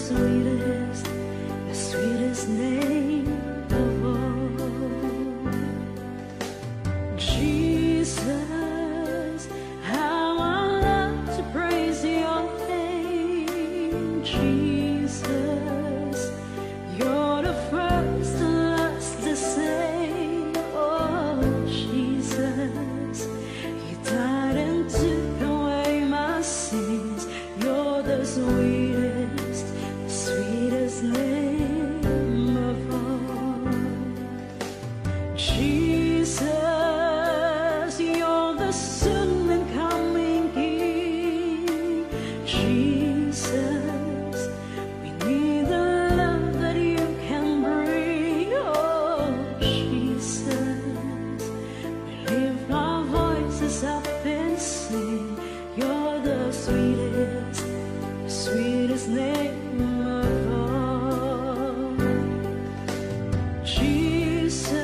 sweetest name of all. Jesus, how I love to praise your name. Jesus, you're the first and last the same. Oh, Jesus, you died and took away my sins. You're the sweetest name of all. Jesus, you're the soon and coming King. Jesus, we need the love that you can bring. Oh, Jesus, we lift our voices up and sing. You're the sweetest name of all. Jesus,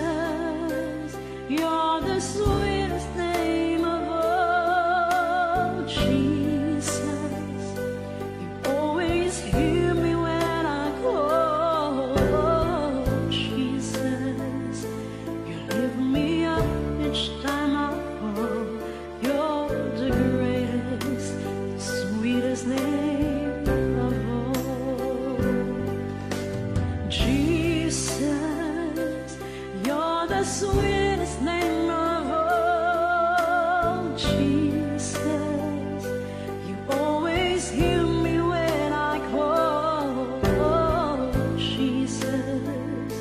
you're the sweetest name of all. Jesus, you always hear me when I call. Oh, Jesus, you lift me up each time I fall. You're the greatest, the sweetest name of all. Jesus, you're the sweetest name of all. Jesus, you always hear me when I call. Oh, Jesus,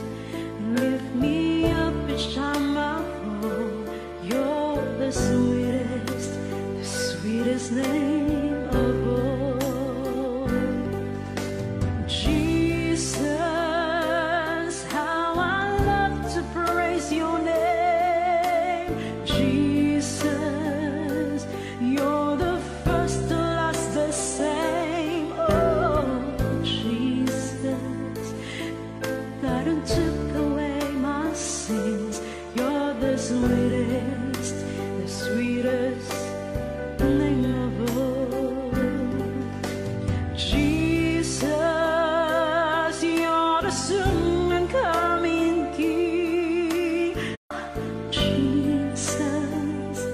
lift me up each time I fall. You're the sweetest name of all. Jesus, how I love to praise your name. Jesus, you're the first to last the same. Oh, Jesus, died and took away my sins. You're the sweetest name of all. Jesus, you're the soon and coming King. Jesus,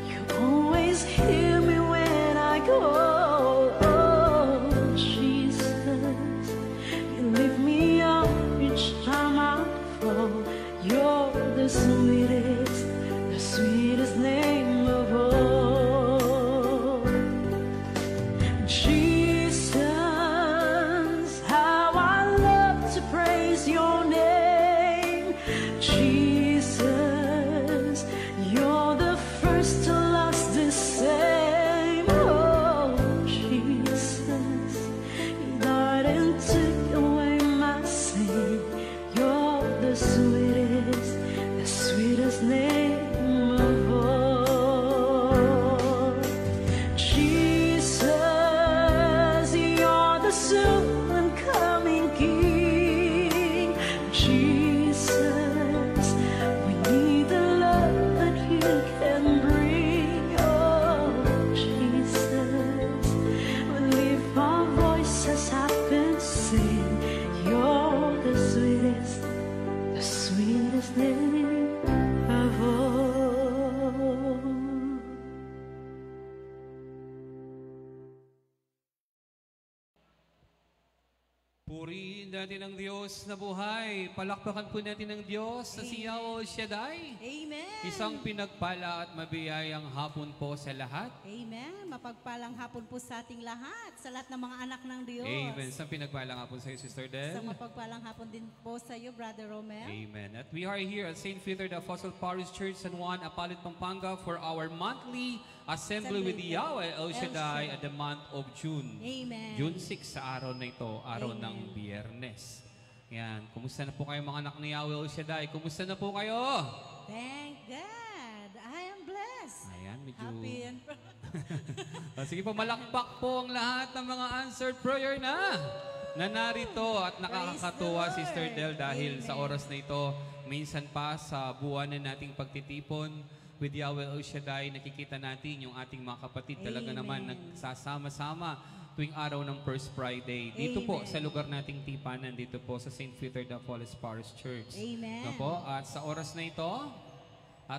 you always hear me when I call. Oh, Jesus, you lift me up each time I fall. You're the sweetest name of all. Jesus, how I love to praise your name. Jesus, you're the first to last the same. Oh, Jesus, you died and took away my sin. You're the sweetest name of all. Jesus, you're the soon and coming King. Jesus, we need the love that you can bring. Oh, Jesus, we lift our voices up and sing. You're the sweetest name of all. Purihin natin ang Diyos na buhay. Palakpakan po natin ang Diyos na si Yahweh Shaddai. Amen. Isang pinagpala at mabiyayang hapon po sa lahat. Amen. Mapagpalang hapon po sa ating lahat, sa lahat ng mga anak ng Diyos. Amen. Isang pinagpalang hapon sa iyo, Sister Del. Sa mapagpalang hapon din po sa iyo, Brother Romel. Amen. At we are here at St. Peter the Apostle Parish Church, San Juan, Apalit, Pampanga for our monthly assembly with Yahweh El Shaddai at the month of June. Amen. June 6 sa araw na ito, araw ng Biyernes. Yan. Kumusta na po kayo mga anak ni Yahweh El Shaddai? Kumusta na po kayo? Thank God. I am blessed. Ayan, medyo... Happy and Sige po, malakpak po ang lahat ng mga answered prayer na narito at nakakatuwa, Sister Del, dahil sa oras na ito, minsan pa sa buwan na nating pagtitipon with Yahweh El Shaddai, nakikita natin yung ating mga kapatid talaga naman nagsasama-sama tuwing araw ng First Friday. Dito po Amen. sa lugar nating Tipanan, dito po sa St. Peter the Apollos Parish Church. Amen. No po? At sa oras na ito,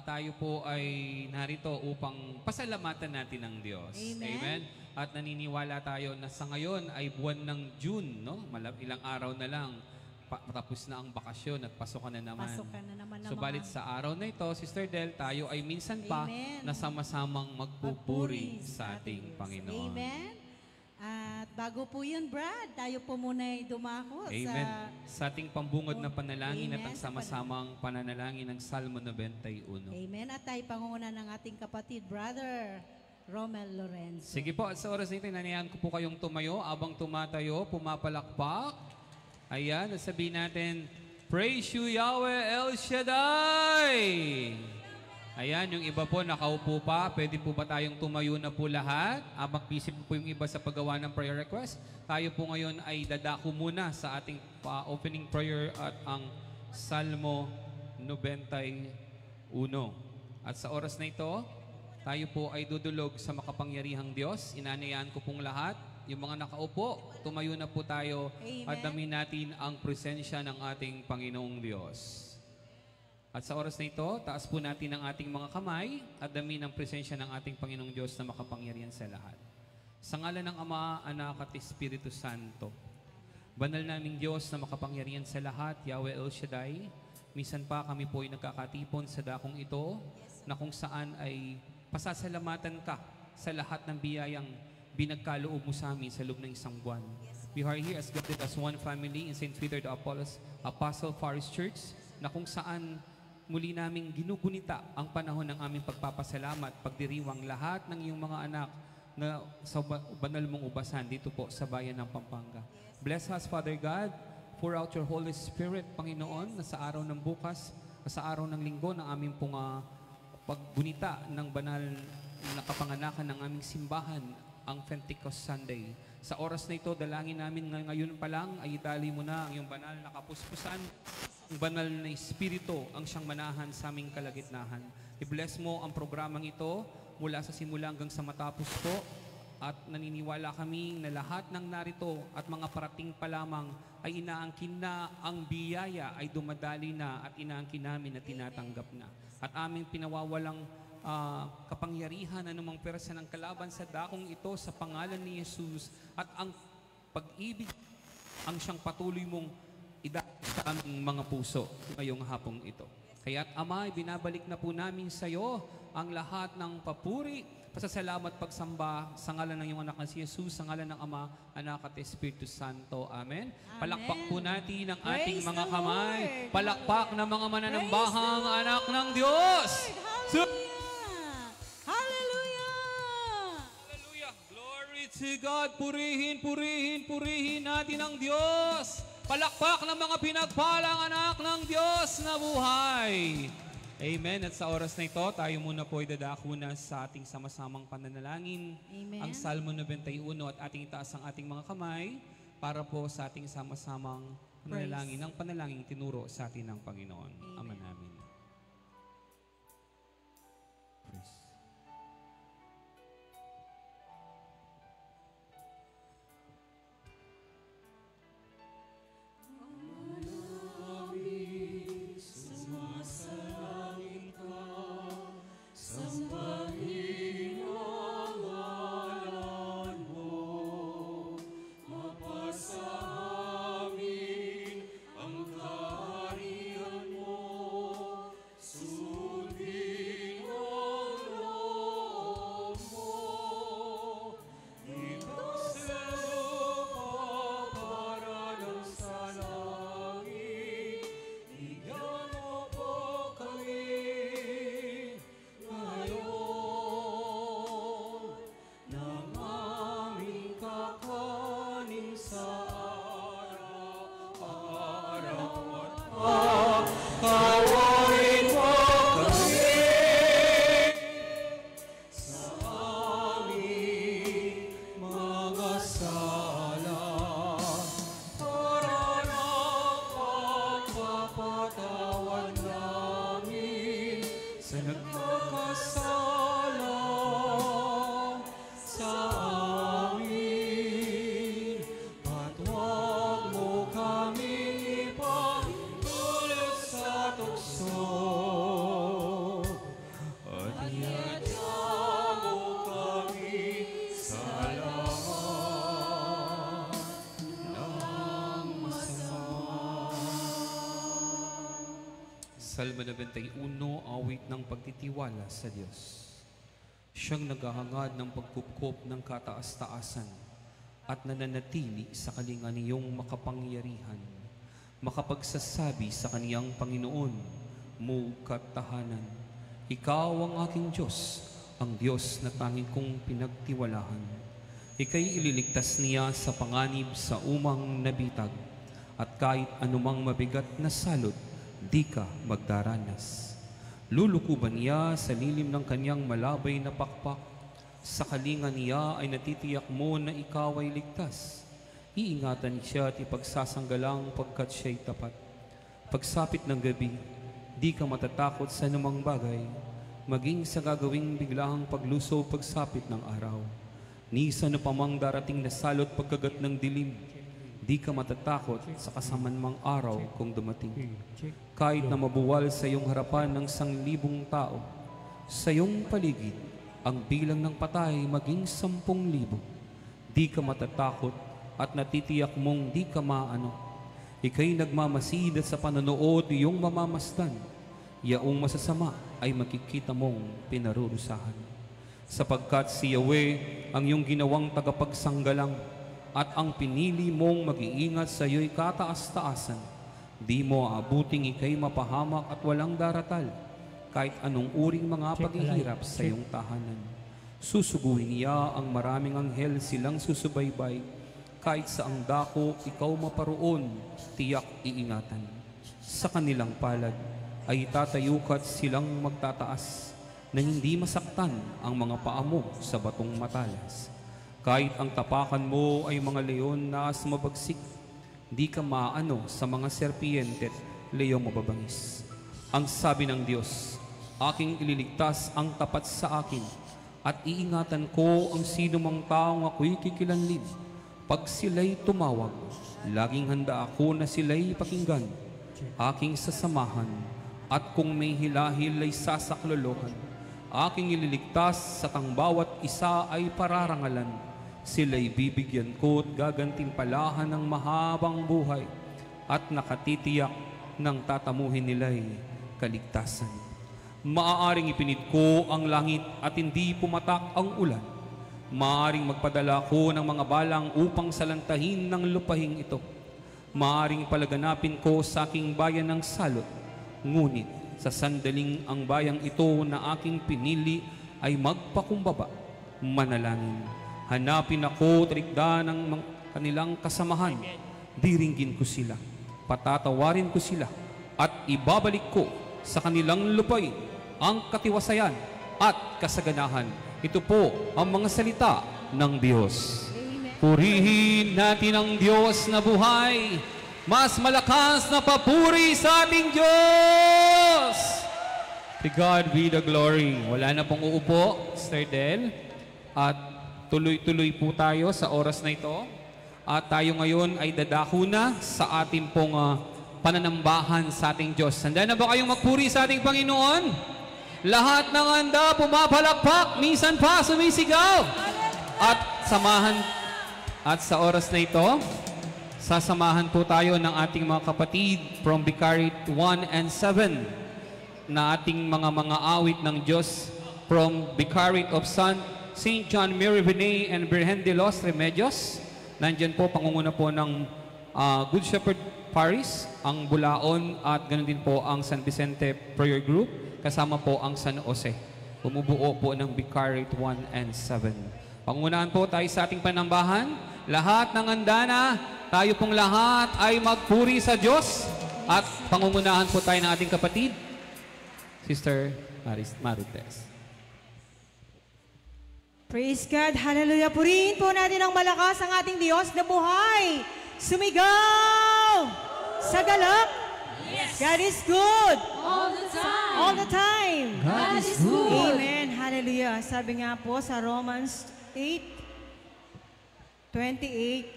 tayo po ay narito upang pasalamatan natin ang Diyos. Amen. At naniniwala tayo na sa ngayon ay buwan ng June, no? Ilang araw na lang, tapos na ang bakasyon at pasukan na naman. Pasukan na naman ng Subalit mga sa araw na ito, Sister Del, tayo ay minsan pa Amen. na sama-samang magpupuri sa ating Diyos. Panginoon. Amen. At bago po yun, Brad, tayo po muna ay dumako Amen. Sa ating pambungod na panalangin at Amen. ang sama-samang pananalangin ng Salmo 91. Amen. At tayo pangunguna ng ating kapatid, Brother Romel Lorenzo. Sige po, at sa oras nito, nanayan ko po kayong tumayo. Abang tumatayo, pumapalakpak. Ayan, at sabihin natin, Praise you, Yahweh El Shaddai! Ayan, yung iba po nakaupo pa. Pwede po ba tayong tumayo na po lahat? Abang busy po yung iba sa paggawa ng prayer request. Tayo po ngayon ay dadako muna sa ating opening prayer at ang Salmo 91. At sa oras na ito, tayo po ay dudulog sa makapangyarihang Diyos. Inanayaan ko pong lahat. Yung mga nakaupo, tumayo na po tayo. Amen. At damin natin ang presensya ng ating Panginoong Diyos. At sa oras na ito, taas po natin ang ating mga kamay at damin ang presensya ng ating Panginoong Diyos na makapangyarihan sa lahat. Sa ngalan ng Ama, Anak at Espiritu Santo, banal naming Diyos na makapangyarihan sa lahat, Yahweh El Shaddai, minsan pa kami po ay nagkakatipon sa dakong ito na kung saan ay pasasalamatan ka sa lahat ng biyayang binagkaloob mo sa amin sa loob ng isang buwan. We are here as gathered as one family in St. Peter the Apollos Apostle Parish Church na kung saan muli naming ginugunita ang panahon ng aming pagpapasalamat, pagdiriwang lahat ng iyong mga anak na sa banal mong ubasan dito po sa bayan ng Pampanga. Bless us, Father God. Pour out your Holy Spirit, Panginoon, na sa araw ng bukas, sa araw ng linggo, ng aming pong paggunita ng banal na kapanganakan ng aming simbahan, ang Pentecost Sunday. Sa oras na ito, dalangin namin ngayon pa lang ay itali mo na ang iyong banal na kapuspusan, ang banal na Espiritu ang siyang manahan sa aming kalagitnahan. I-bless mo ang programang ito mula sa simula hanggang sa matapos po at naniniwala kami na lahat ng narito at mga parating pa lamang ay inaangkin na ang biyaya ay dumadali na at inaangkin namin na tinatanggap na. At aming pinawawalang kapangyarihan anumang persa ng kalaban sa dakong ito sa pangalan ni Jesus at ang pag-ibig ang siyang patuloy mong idakip sa aming mga puso ngayong hapong ito. Kaya't Ama, binabalik na po namin sa iyo ang lahat ng papuri, pasasalamat, pagsamba sa ngalan ng iyong anak na si Jesus, sa ngalan ng Ama, Anak at Espiritu Santo. Amen. Palakpak po natin ang ating Praise mga the kamay. Lord. Palakpak ng mga mananambahang Praise the anak ng Diyos. Hallelujah! Hallelujah! Hallelujah! Glory to God! Purihin, purihin, purihin natin ang Diyos! Palakpak ng mga pinagpalang anak ng Diyos na buhay! Amen. At sa oras na ito, tayo muna po ay dadako na sa ating sama-samang pananalangin. Amen. Ang Salmo 91 at ating itaas ang ating mga kamay para po sa ating sama-samang pananalangin. Ang panalangin tinuro sa atin ng Panginoon. Ama namin. Praise. Salmo 91, awit ng pagtitiwala sa Diyos. Siyang naghahangad ng pagkupkop ng kataas-taasan at nananatili sa kalinganiyong makapangyarihan, makapagsasabi sa kaniyang Panginoon, mukat tahanan. Ikaw ang aking Diyos, ang Diyos na tanging kong pinagtiwalahan. Ika'y ililigtas niya sa panganib sa umang nabitag, at kahit anumang mabigat na salot, di ka magdaranas. Lulukuban niya sa lilim ng kanyang malabay na pakpak. Sa kalinga niya ay natitiyak mo na ikaw ay ligtas. Iingatan siya at ipagsasanggalang pagkat siya'y tapat. Pagsapit ng gabi, di ka matatakot sa anumang bagay, maging sa gagawing biglaang pagluso pagsapit ng araw. Ni sa napamang darating na salot pagkagat ng dilim, di ka matatakot sa kasamanmang araw kung dumating. Kahit na mabuwal sa iyong harapan ng 1,000 tao, sa iyong paligid, ang bilang ng patay maging 10,000. Di ka matatakot at natitiyak mong di ka maano. Ika'y nagmamasid at sa panonood iyong mamamasdan. Yaong masasama ay makikita mong pinarurusahan. Sapagkat si Yahweh ang iyong ginawang tagapagsanggalang, at ang pinili mong mag-iingat sa iyo'y kataas-taasan. Di mo aabuting ika'y mapahamak at walang daratal, kahit anong uring mga paghihirap sa iyong tahanan. Susuguhin niya ang maraming anghel, silang susubaybay. Kahit sa ang dako, ikaw maparoon, tiyak iingatan. Sa kanilang palad ay tatayukat silang magtataas, na hindi masaktan ang mga paa mo sa batong matalas. Kahit ang tapakan mo ay mga leon na mabagsik, di ka maano sa mga serpiente at leyong mababangis. Ang sabi ng Diyos, aking ililigtas ang tapat sa akin, at iingatan ko ang sino mang taong ako'y kikilanlin. Pag sila'y tumawag, laging handa ako na sila'y pakinggan, aking sasamahan, at kung may hilahil ay sasaklolohan. Aking ililigtas sa kang bawat isa ay pararangalan. Sila'y bibigyan ko at gagantimpalahan ng mahabang buhay, at nakatitiyak ng tatamuhin nila'y kaligtasan. Maaaring ipinid ko ang langit at hindi pumatak ang ulan. Maaaring magpadala ko ng mga balang upang salantahin ng lupahing ito. Maaaring palaganapin ko sa aking bayan ng salot. Ngunit sa sandaling ang bayang ito na aking pinili ay magpakumbaba, manalangin. Hanapin ako, trikda ng kanilang kasamahan. Diringgin ko sila, patatawarin ko sila, at ibabalik ko sa kanilang lupain ang katiwasayan at kasaganahan. Ito po ang mga salita ng Diyos. Purihin natin ang Diyos na buhay. Mas malakas na papuri sa ating Diyos. To God be the glory. Wala na pong uupo, Sir Del. At tuloy-tuloy po tayo sa oras na ito. At tayo ngayon ay dadako na sa ating pong pananambahan sa ating Diyos. Handa na ba kayong magpuri sa ating Panginoon? Lahat ng handa, pumapalakpak, minsan pa sumisigaw. At sa oras na ito, sasamahan po tayo ng ating mga kapatid from Vicariate 1 and 7 na ating mga awit ng Diyos from Vicariate of St. John Mary Vianney and Virgen de los Remedios. Nandyan po, pangunguna po ng Good Shepherd Parish, ang Bulaon, at ganoon din po ang San Vicente Prayer Group, kasama po ang San Jose. Bumubuo po ng Vicariate 1 and 7. Pangungunahan po tayo sa ating panambahan. Lahat ng handa na, tayo pong lahat ay magpuri sa Diyos. At pangungunahan po tayo ng ating kapatid, Sister Marites. Praise God, hallelujah. Purihin po natin ang malakas ang ating Diyos na buhay. Sumigaw sa galak. Yes. God is good. All the time. All the time. God is good. Amen, hallelujah. Sabi nga po sa Romans 8:28,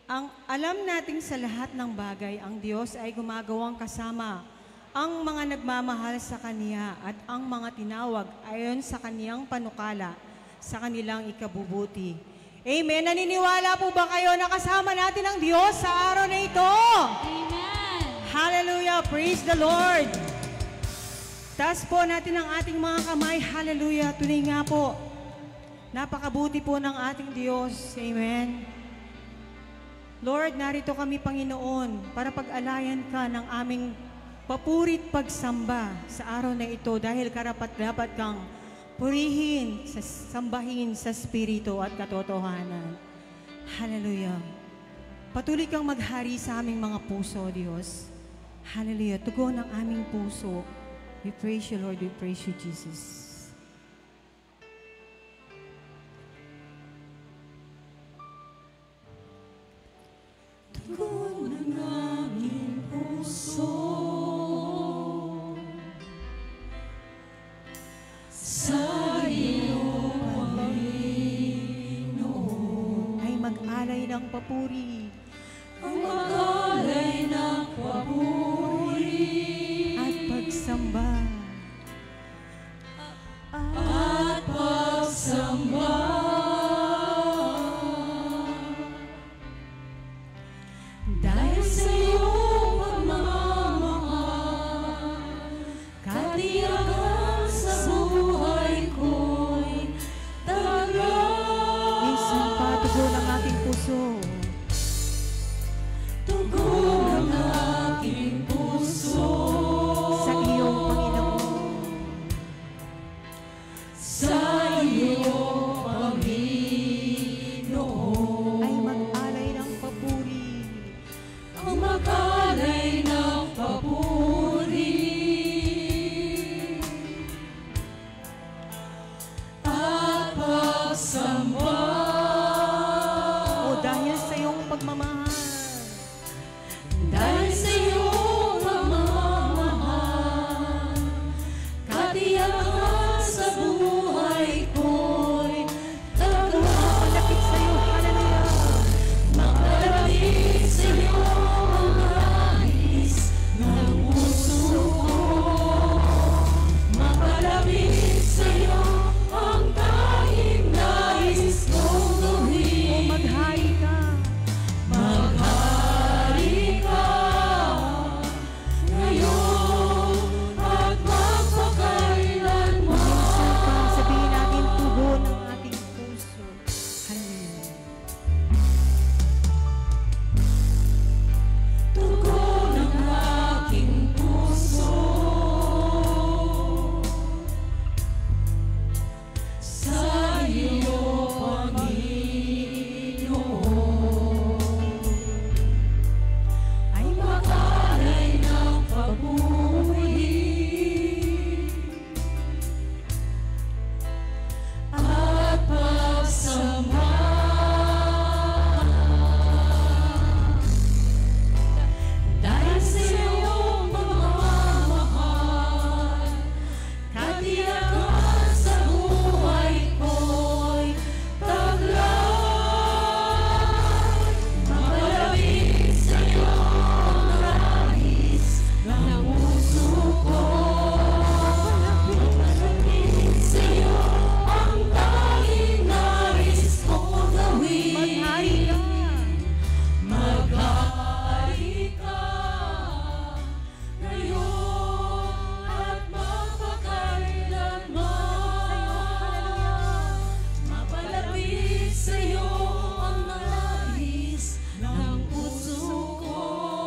ang alam nating sa lahat ng bagay, ang Diyos ay gumagawang kasama ang mga nagmamahal sa Kanya at ang mga tinawag ayon sa Kaniyang panukala sa kanilang ikabubuti. Amen. Naniniwala po ba kayo na kasama natin ang Diyos sa araw na ito? Amen. Hallelujah. Praise the Lord. Taas po natin ang ating mga kamay. Hallelujah. Tunay nga po. Napakabuti po ng ating Diyos. Amen. Lord, narito kami, Panginoon, para pag-alayan ka ng aming papurit pagsamba sa araw na ito dahil karapat-dapat kang purihin, sambahin sa Espiritu at katotohanan. Hallelujah. Patuloy kang maghari sa aming mga puso, Diyos. Hallelujah. Tugon ang aming puso. We praise you, Lord. We praise you, Jesus. Tugon ang aming puso sa iyo, Panginoon. Ay mag-alay ng papuri. Ang mag-alay ng papuri At pagsamba. at pagsamba. Dahil sa iyong pagmamahal, katiyakan sa buhay ko'y taglay. Minsan pa, tugon ang aking puso. Tugon ang aking puso Sa iyong Panginoon. sa iyong Panginoon. Ay mag-alay ng papuri. Ang mag-alay ng papuri at pagsamba. O dahil sa iyong pagmamahal. Dahil sa iyong pagmamahal, katiyakan sa buhay ko'y taglay. Malapit sa iyo. Hallelujah. Makalapit sa iyo ang nais ng puso ko. Makalapit sa iyo ang tanging nais kong O gawin. maghari ka. Maghari ka ngayon at magpakailanman. Minsan pa, sabihin natin tugon ang ating puso. Hallelujah. Tugon ang aking puso sa iyo, Panginoon. Ay Mag-alay ng papuri at pagsamba. Dahil sa iyong pagmamahal, katiyakan sa buhay ko'y taglay. Makalapit sa iyo ang nais ng puso ko. Makalapit sa iyo ang tanging nais kong gawin. maghari ka. Maghari ka ngayon at magpakailanman. Mapalapit sa iyo ang nais ng puso ko.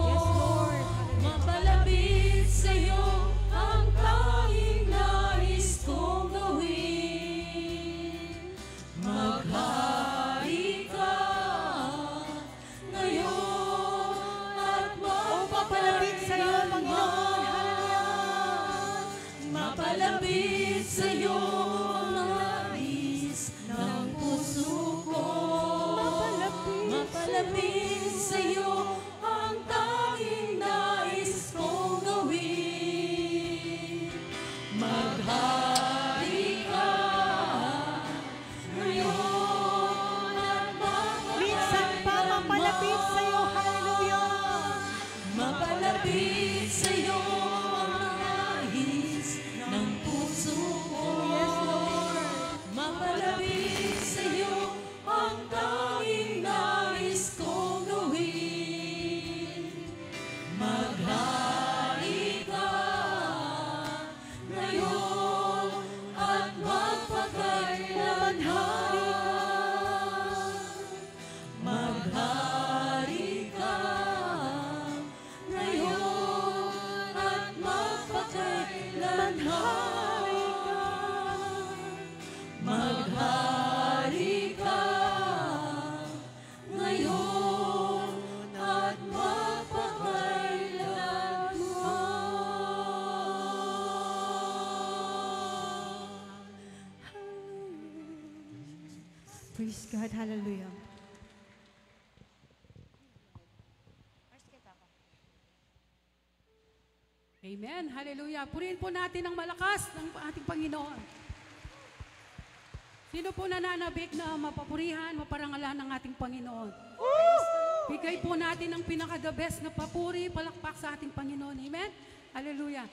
Yes, Lord. Mapalapit sa iyo ang tanging nais kong gawin. Maghari ka ngayon at Mapalapit sa iyo, Panginoon. magpakailanman. Mapalapit sa iyo ang nais ng puso ko. Mapalapit sa iyo ang tanging nais kong gawin. Maghari ka ngayon at Minsan pa, mapalapit sa iyo. Hallelujah. mapalapit sa iyo ang nais ng puso ko. Yes, Lord. Mapalapit sa iyo ang tanging nais kong gawin. Maghari ka God. Hallelujah. Amen. Hallelujah. Purihin po natin ang malakas ng ating Panginoon. Sino po nananabik na mapapurihan, maparangalan ng ating Panginoon? Bigay po natin ang pinaka-the best na papuri, palakpak sa ating Panginoon. Amen? Hallelujah.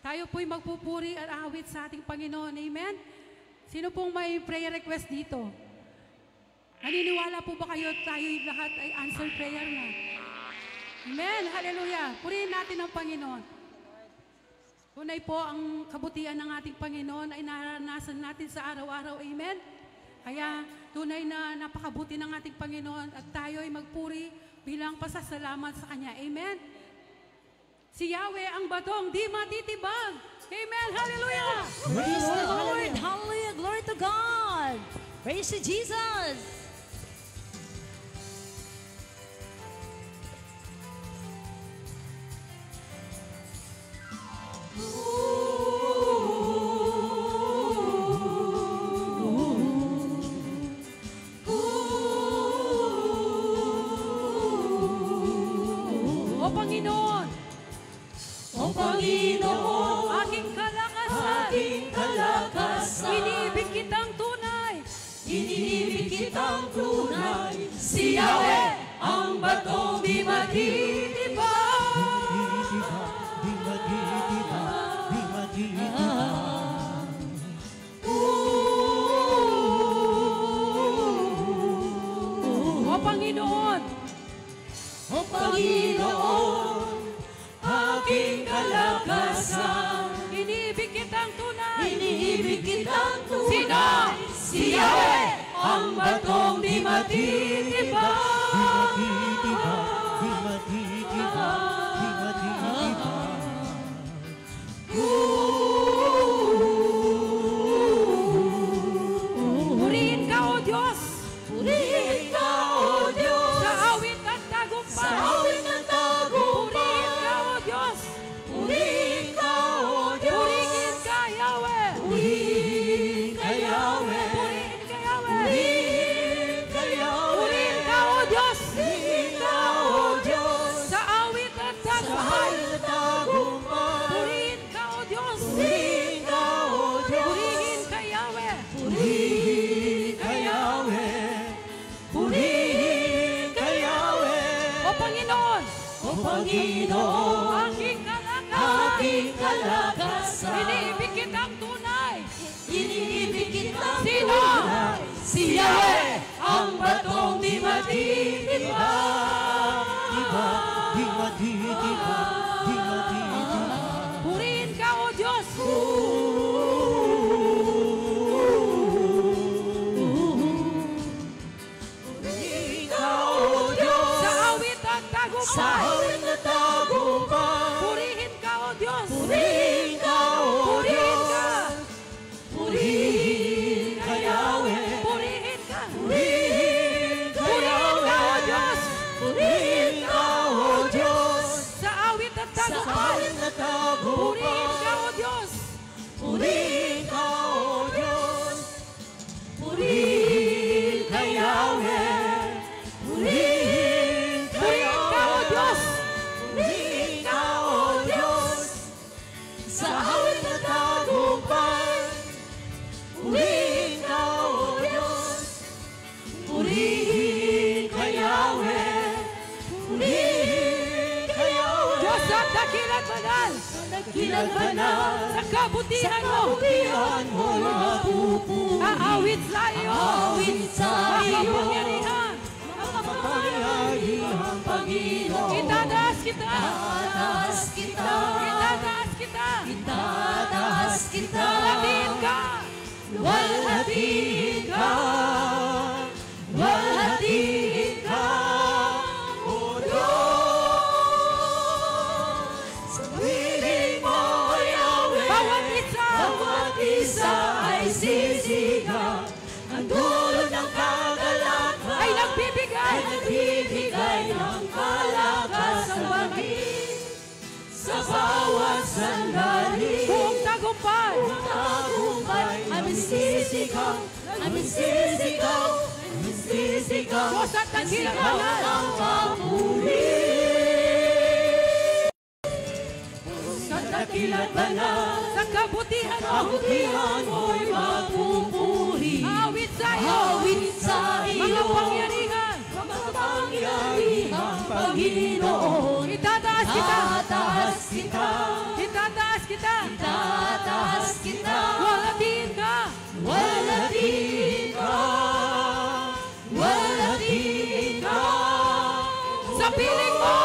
Tayo po'y magpupuri at awit sa ating Panginoon. Amen? Sino pong may prayer request dito? Naniniwala po ba kayo tayo lahat ay answer prayer na? Amen? Hallelujah. Purihin natin ang Panginoon. Tunay po ang kabutihan ng ating Panginoon ay naranasan natin sa araw-araw. Amen? Kaya tunay na napakabuti ng ating Panginoon at tayo ay magpuri bilang pasasalamat sa Kanya. Amen? Si Yahweh ang batong di matitibag. Amen? Hallelujah! Praise the Lord! Hallelujah! Glory to God! Praise to Jesus! O Panginoon, Panginoon, aking kalakasan, iniibig kitang tunay. iniibig kitang tunay. Si Yahweh, ang batong di matitibag. O Panginoon, Panginoon, aking kalakasan, iniibig kitang tunay. iniibig kitang tunay. Sino? Si Yahweh, ang batong di matitibag. Purihin ka, O Diyos, Purihin ka, O Diyos, sa awit at sa tagumpay. awit ng tagumpay. Purihin ka, O Diyos, Purihin ka, O Diyos, purihin ka, Yahweh. purihin ka, Yahweh. Purihin ka, Yahweh. Purihin ka, Yahweh. Purihin ka, O Diyos, Purihin ka, O Diyos, sa awit at sa tagumpay. awit ng tagumpay. Purihin ka, O Diyos, Purihin ka, O Diyos, purihin ka, Yahweh. purihin ka, Yahweh. Purihin ka, Yahweh. O Panginoon, O Panginoon, aking aking kalakasan, kalakasan, iniibig kitang tunay. iniibig kitang Sino? tunay. Si Yahweh, ang batong di matitibag. Purihin ka, O Diyos, Purihin ka, O Diyos, sa awit at sa tagumpay. awit na tagumpay. Purihin ka, O Diyos, Purihin ka, O purihin Diyos, ka, purihin ka, Yahweh. purihin ka. Purihin ka, Purihin ka, O Yahweh. Diyos, Purihin ka, O Diyos, sa awit at sa tagumpay. awit na tagumpay. Purihin ka, O Diyos, Purihin ka, O Diyos, purihin ka, Yahweh. Purihin ka, purihin ka, O Diyos, purihin ka, O Diyos, sa awit na tagumpay. Purihin ka, O Diyos, purihin ka, Yahweh. Purihin ka, Yahweh. Diyos at dakilat banal, Dakilang banal, sa kabutihan mo, kabutihan mo'y mapupuri. aawit sa iyo, Aawit sa iyo, makapangyarihan, makapangyarihang Panginoon. itataas kita, Itataas kita, itataas kita, itataas kita. latiin ka, Luwalhatiin ka, luwalhatiin ka, O Diyos. Sabihin mo, Yahweh, bawat isa ay sisigaw. Ang dulo ng kagalakan ay nagbibigay, nagbibigay ng kalakasan sa bawat sandali. buong tagumpay, Tagumpay, aming sisigaw, nagsisigaw, Diyos at nagsigaw nagigalan. ng papuri. Sa dakilat banal, Sa kabutihan mo, kabutihan mo'y magpupuri. awit sa'yo, Awit sa iyo, mga pangyarihan, makapangyarihang Panginoon. itataas kita, Tataas kita, itataas kita, tataas kita, walatiin ka, walatin ka, walatin ka. sa piling mo,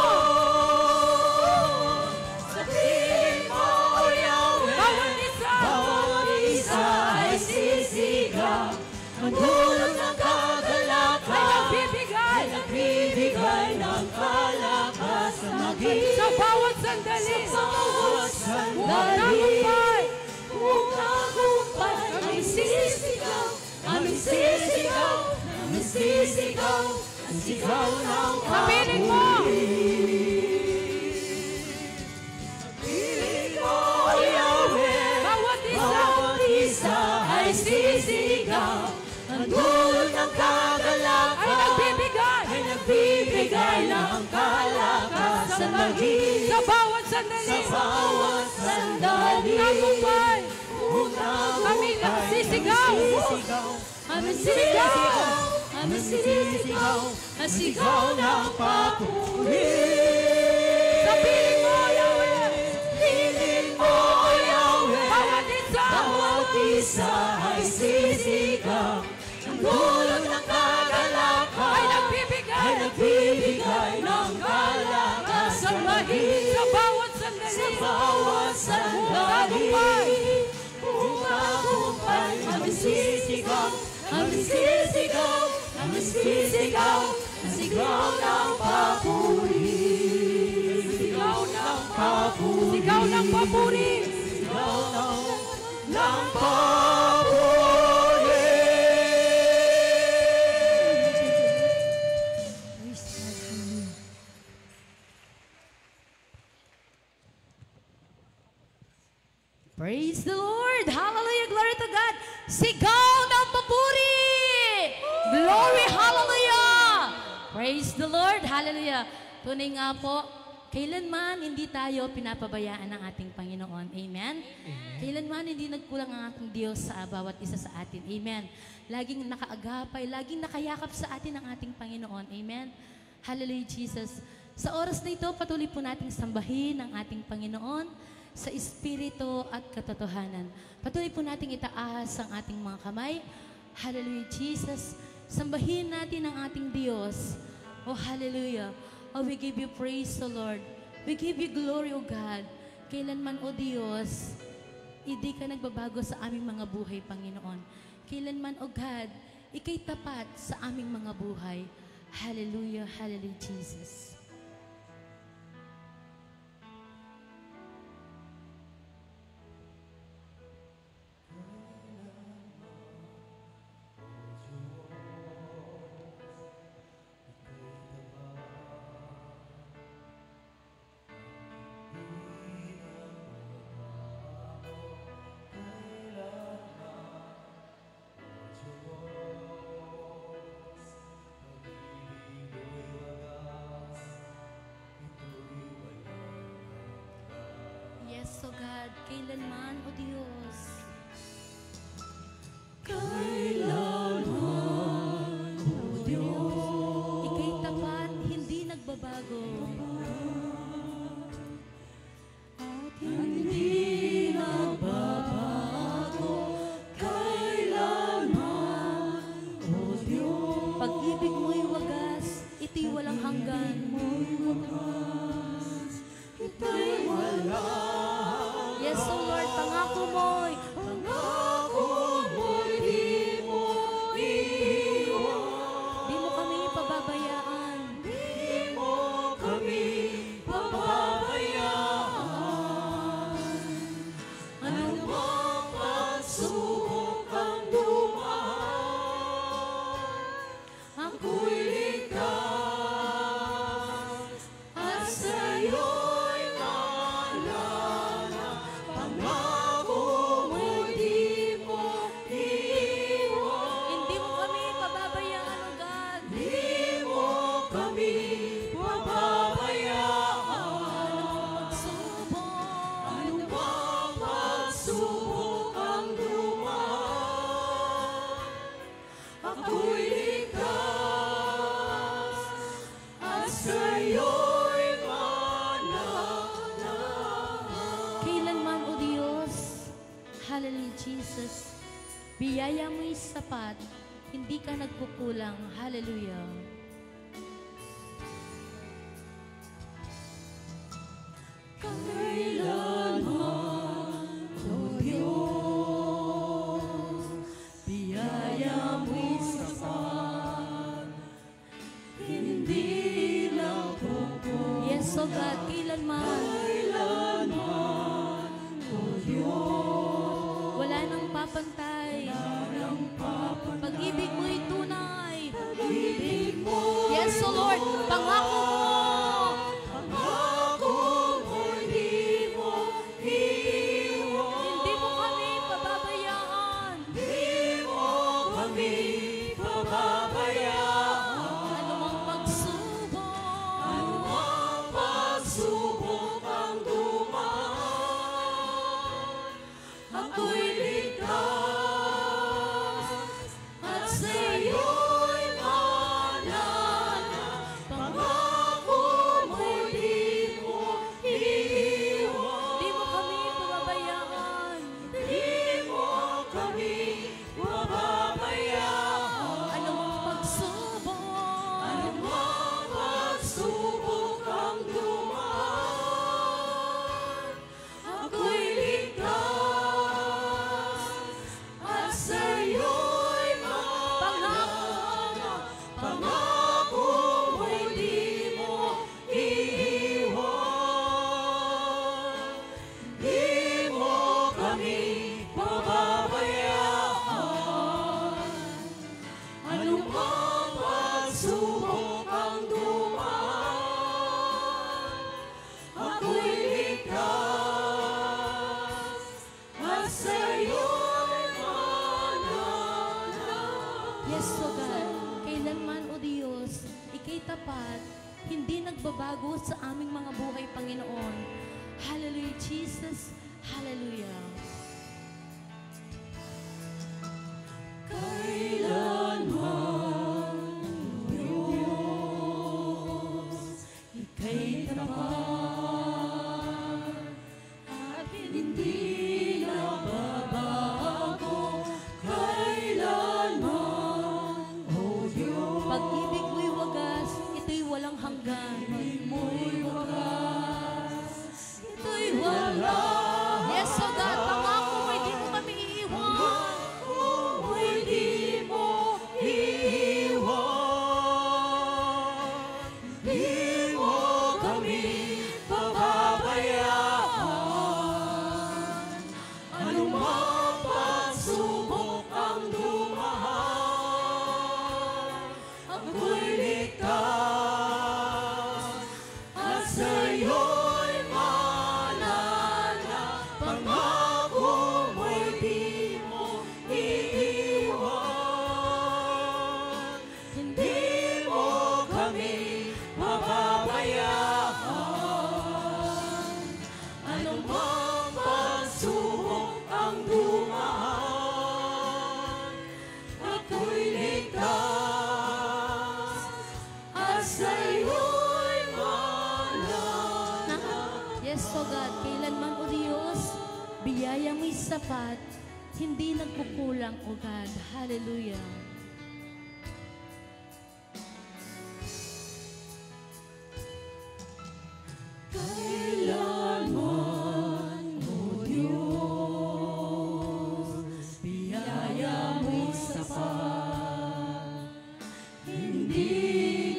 Sa piling mo, Yahweh, bawat isa, bawat isa ay sisigaw. Ang dulot ng kagalakan ay nagbibigay, nagbibigay ng kalakasan. Maging sa bawat sandali, sa bawat huwag sandali, tagumpay, huwag tagumpay. Aming sisigaw, aming sisigaw, aming sisigaw, ang sigaw ng sa piling mo, piling mo, Yahweh. bawat isa, Bawat isa ay sisigaw. Ang dulot ng kagalakan ay nagbibigay, ay nagbibigay ng kalakasan. Maging sa bawat sandali, sa bawat sandali, tagumpay, kung kami nagsisigaw, aming sisigaw, aming sisigaw, ang sigaw ng papuri. sa piling mo, Yahweh, Piling mo, Yahweh, bawat isa, bawat isa ay sisigaw. Ang dulot ng kagalakan ay nagbibigay, ay nagbibigay ng kalakasan. Maging sa bawat sandali, sa bawat sandali, kung tagumpay, aming sisigaw, aming sisigaw, aming sisigaw, ang sigaw ng papuri. Sigaw ng papuri. sigaw ng papuri, Sigaw ng papuri. Praise the Lord! Hallelujah! Glory to God! Sigaw ng papuri! Glory! Hallelujah! Praise the Lord! Hallelujah! Tunay nga po, kailanman hindi tayo pinapabayaan ng ating Panginoon. Amen? Kailanman hindi nagkulang ang ating Diyos sa bawat isa sa atin. Amen? Laging nakaagapay, laging nakayakap sa atin ang ating Panginoon. Amen? Hallelujah, Jesus! Sa oras na ito, patuloy po nating sambahin ang ating Panginoon sa Espiritu at katotohanan. Patuloy po nating itaas ang ating mga kamay. Hallelujah, Jesus. Sambahin natin ang ating Diyos. Oh, hallelujah. Oh, we give you praise, O Lord. We give you glory, O God. Kailanman, O Diyos, hindi ka nagbabago sa aming mga buhay, Panginoon. Kailanman, O God, ika'y tapat sa aming mga buhay. Hallelujah, hallelujah, Jesus. Yes, O God, kailanman, O Diyos. Kailanman, O Diyos. Ika'y tapat, hindi nagbabago. At hindi nagbabago. Kailanman, O Diyos. Pag-ibig mo'y wagas, ito'y walang hanggan. Ito'y walang. Yes, O Lord, pangako mo'y di mo iwan. Di mo kami pababayaan. Di mo kami pababayaan. Anumang pagsubok ang dumaan, ako'y ligtas at sa'yo'y maalala. Pangako mo'y Jesus. Biyaya mo'y sapat, hindi ka nagkukulang. Hallelujah. Yes, oh God, kailanman. Wala nang papantay. Pag-ibig mo'y tunay. Yes, oh Lord, pangako mo. Hindi mo kami pababayaan. Anumang pagsubok ang dumaan, ako'y ligtas at sa'yo'y manana. Pangako mo'y di mo iiwan. Di mo kami pababayaan. Di mo kami pababayaan. Anumang pagsubok. Anumang pagsubok ang dumaan, ako'y ligtas at sa'yo'y manana. Pangako mo'y di mo iiwan. Di mo kami pababayaan. Anumang pagsubok ang dumaan, ako'y ligtas at sa'yo'y manana. Yes, O God, kailanman, O Diyos, ika'y tapat, hindi nagbabago sa aming mga buhay, Panginoon. Hallelujah, Jesus. Hallelujah. Ika'y tapat at hindi nababago kailanman, O Diyos. Pag-ibig mo'y wagas, ito'y walang hanggan. Mo'y wagas, Ito'y wala. Yes, O God, pangako mo'y di mo kami iiwan. mo'y di mo iiwan. Di mo kami pababayaan. Anumang pagsubok ang dumaan, ako'y ligtas at sa'yo'y manana. Pangako mo'y di mo iiwan. Hindi mo kami pababayaan. Anumang pagsubok ang dumaan, ako'y ligtas at sa'yo'y manana. Yes, O God, kailanman, O Diyos, biyaya mo'y sapat, hindi nagkukulang, O God. Hallelujah. Kailanman, O Diyos, biyaya mo'y sapat, hindi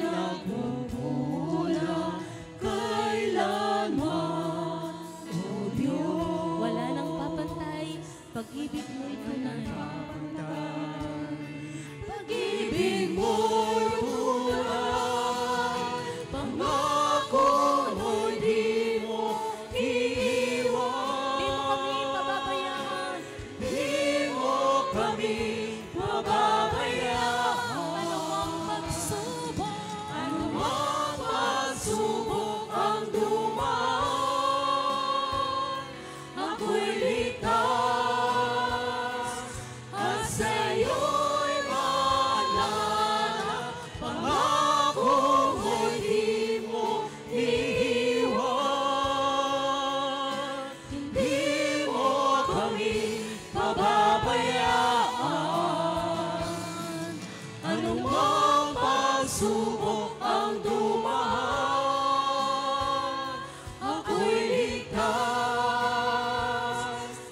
nagkukulang. Kailanman, O Diyos, Wala nang papantay, pag-ibig mo'y tunay. pagsubok ang dumaan, ako'y ligtas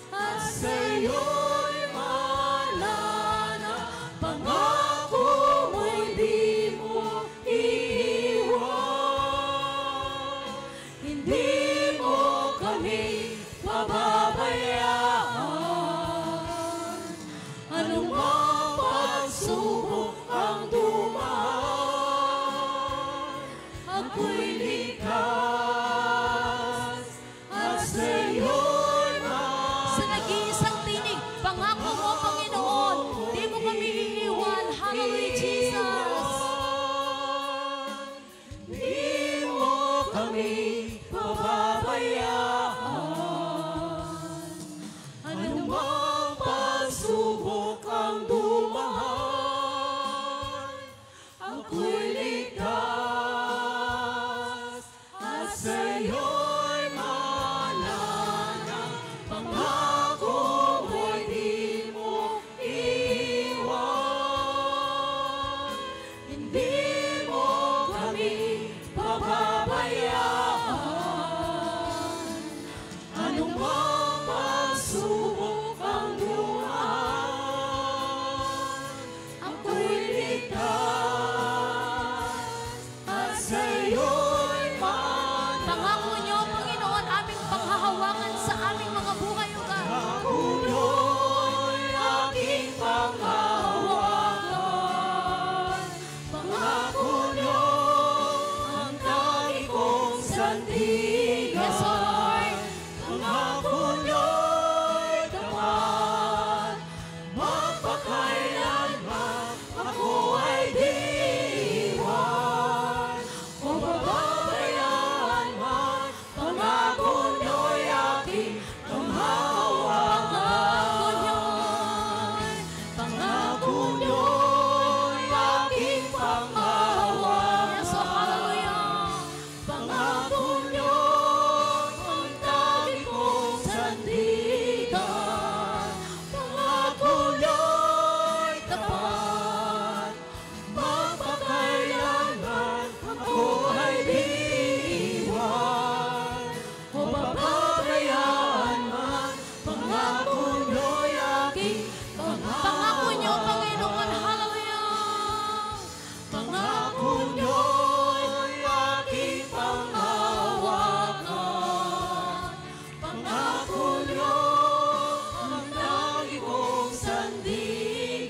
at sa'yo'y maalala. Pangako mo'y di mo iiwan, hindi mo kami pababayaan. Anumang pagsubok ang dumaan, ako'y ligtas at sa'yo'y Sa nag-iisang tinig, pangako mo, Panginoon, di mo kami iiwan. Hallelujah, Jesus. di mo kami pababayaan. Anumang pagsubok ang dumaan, ako'y ligtas at sa'yo'y maalala. Pangako mo'y di mo iiwan, hindi mo kami pababayaan. Anumang pagsubok ang dumaan, ako'y ligtas at sa'yo'y maalala. Pangako niyo, Panginoon, aming panghahawakan sa aming mga buhay, O God. Pangino'y aking panghahawakan. Pangako niyo ang tangi kong sandigan. Yes, O Lord. Pangako niyo'y tapat, magpakailanman ako ay di iwan o pababayaan man. Pangako niyo'y aking panghahawakan. Pangako niyo'y aking panghahawakan. Yes, O hallelujah. Pangako niyo ang tangi kong sandigan. Pangako niyo'y tapat, magpakailanman ako ay di iwan o pababayaan man. Pangako niyo'y aking Pangako niyo, Panginoon, hallelujah. Pangako niyo'y aking panghahawakan. Pangako niyo ang tangi kong sandigan.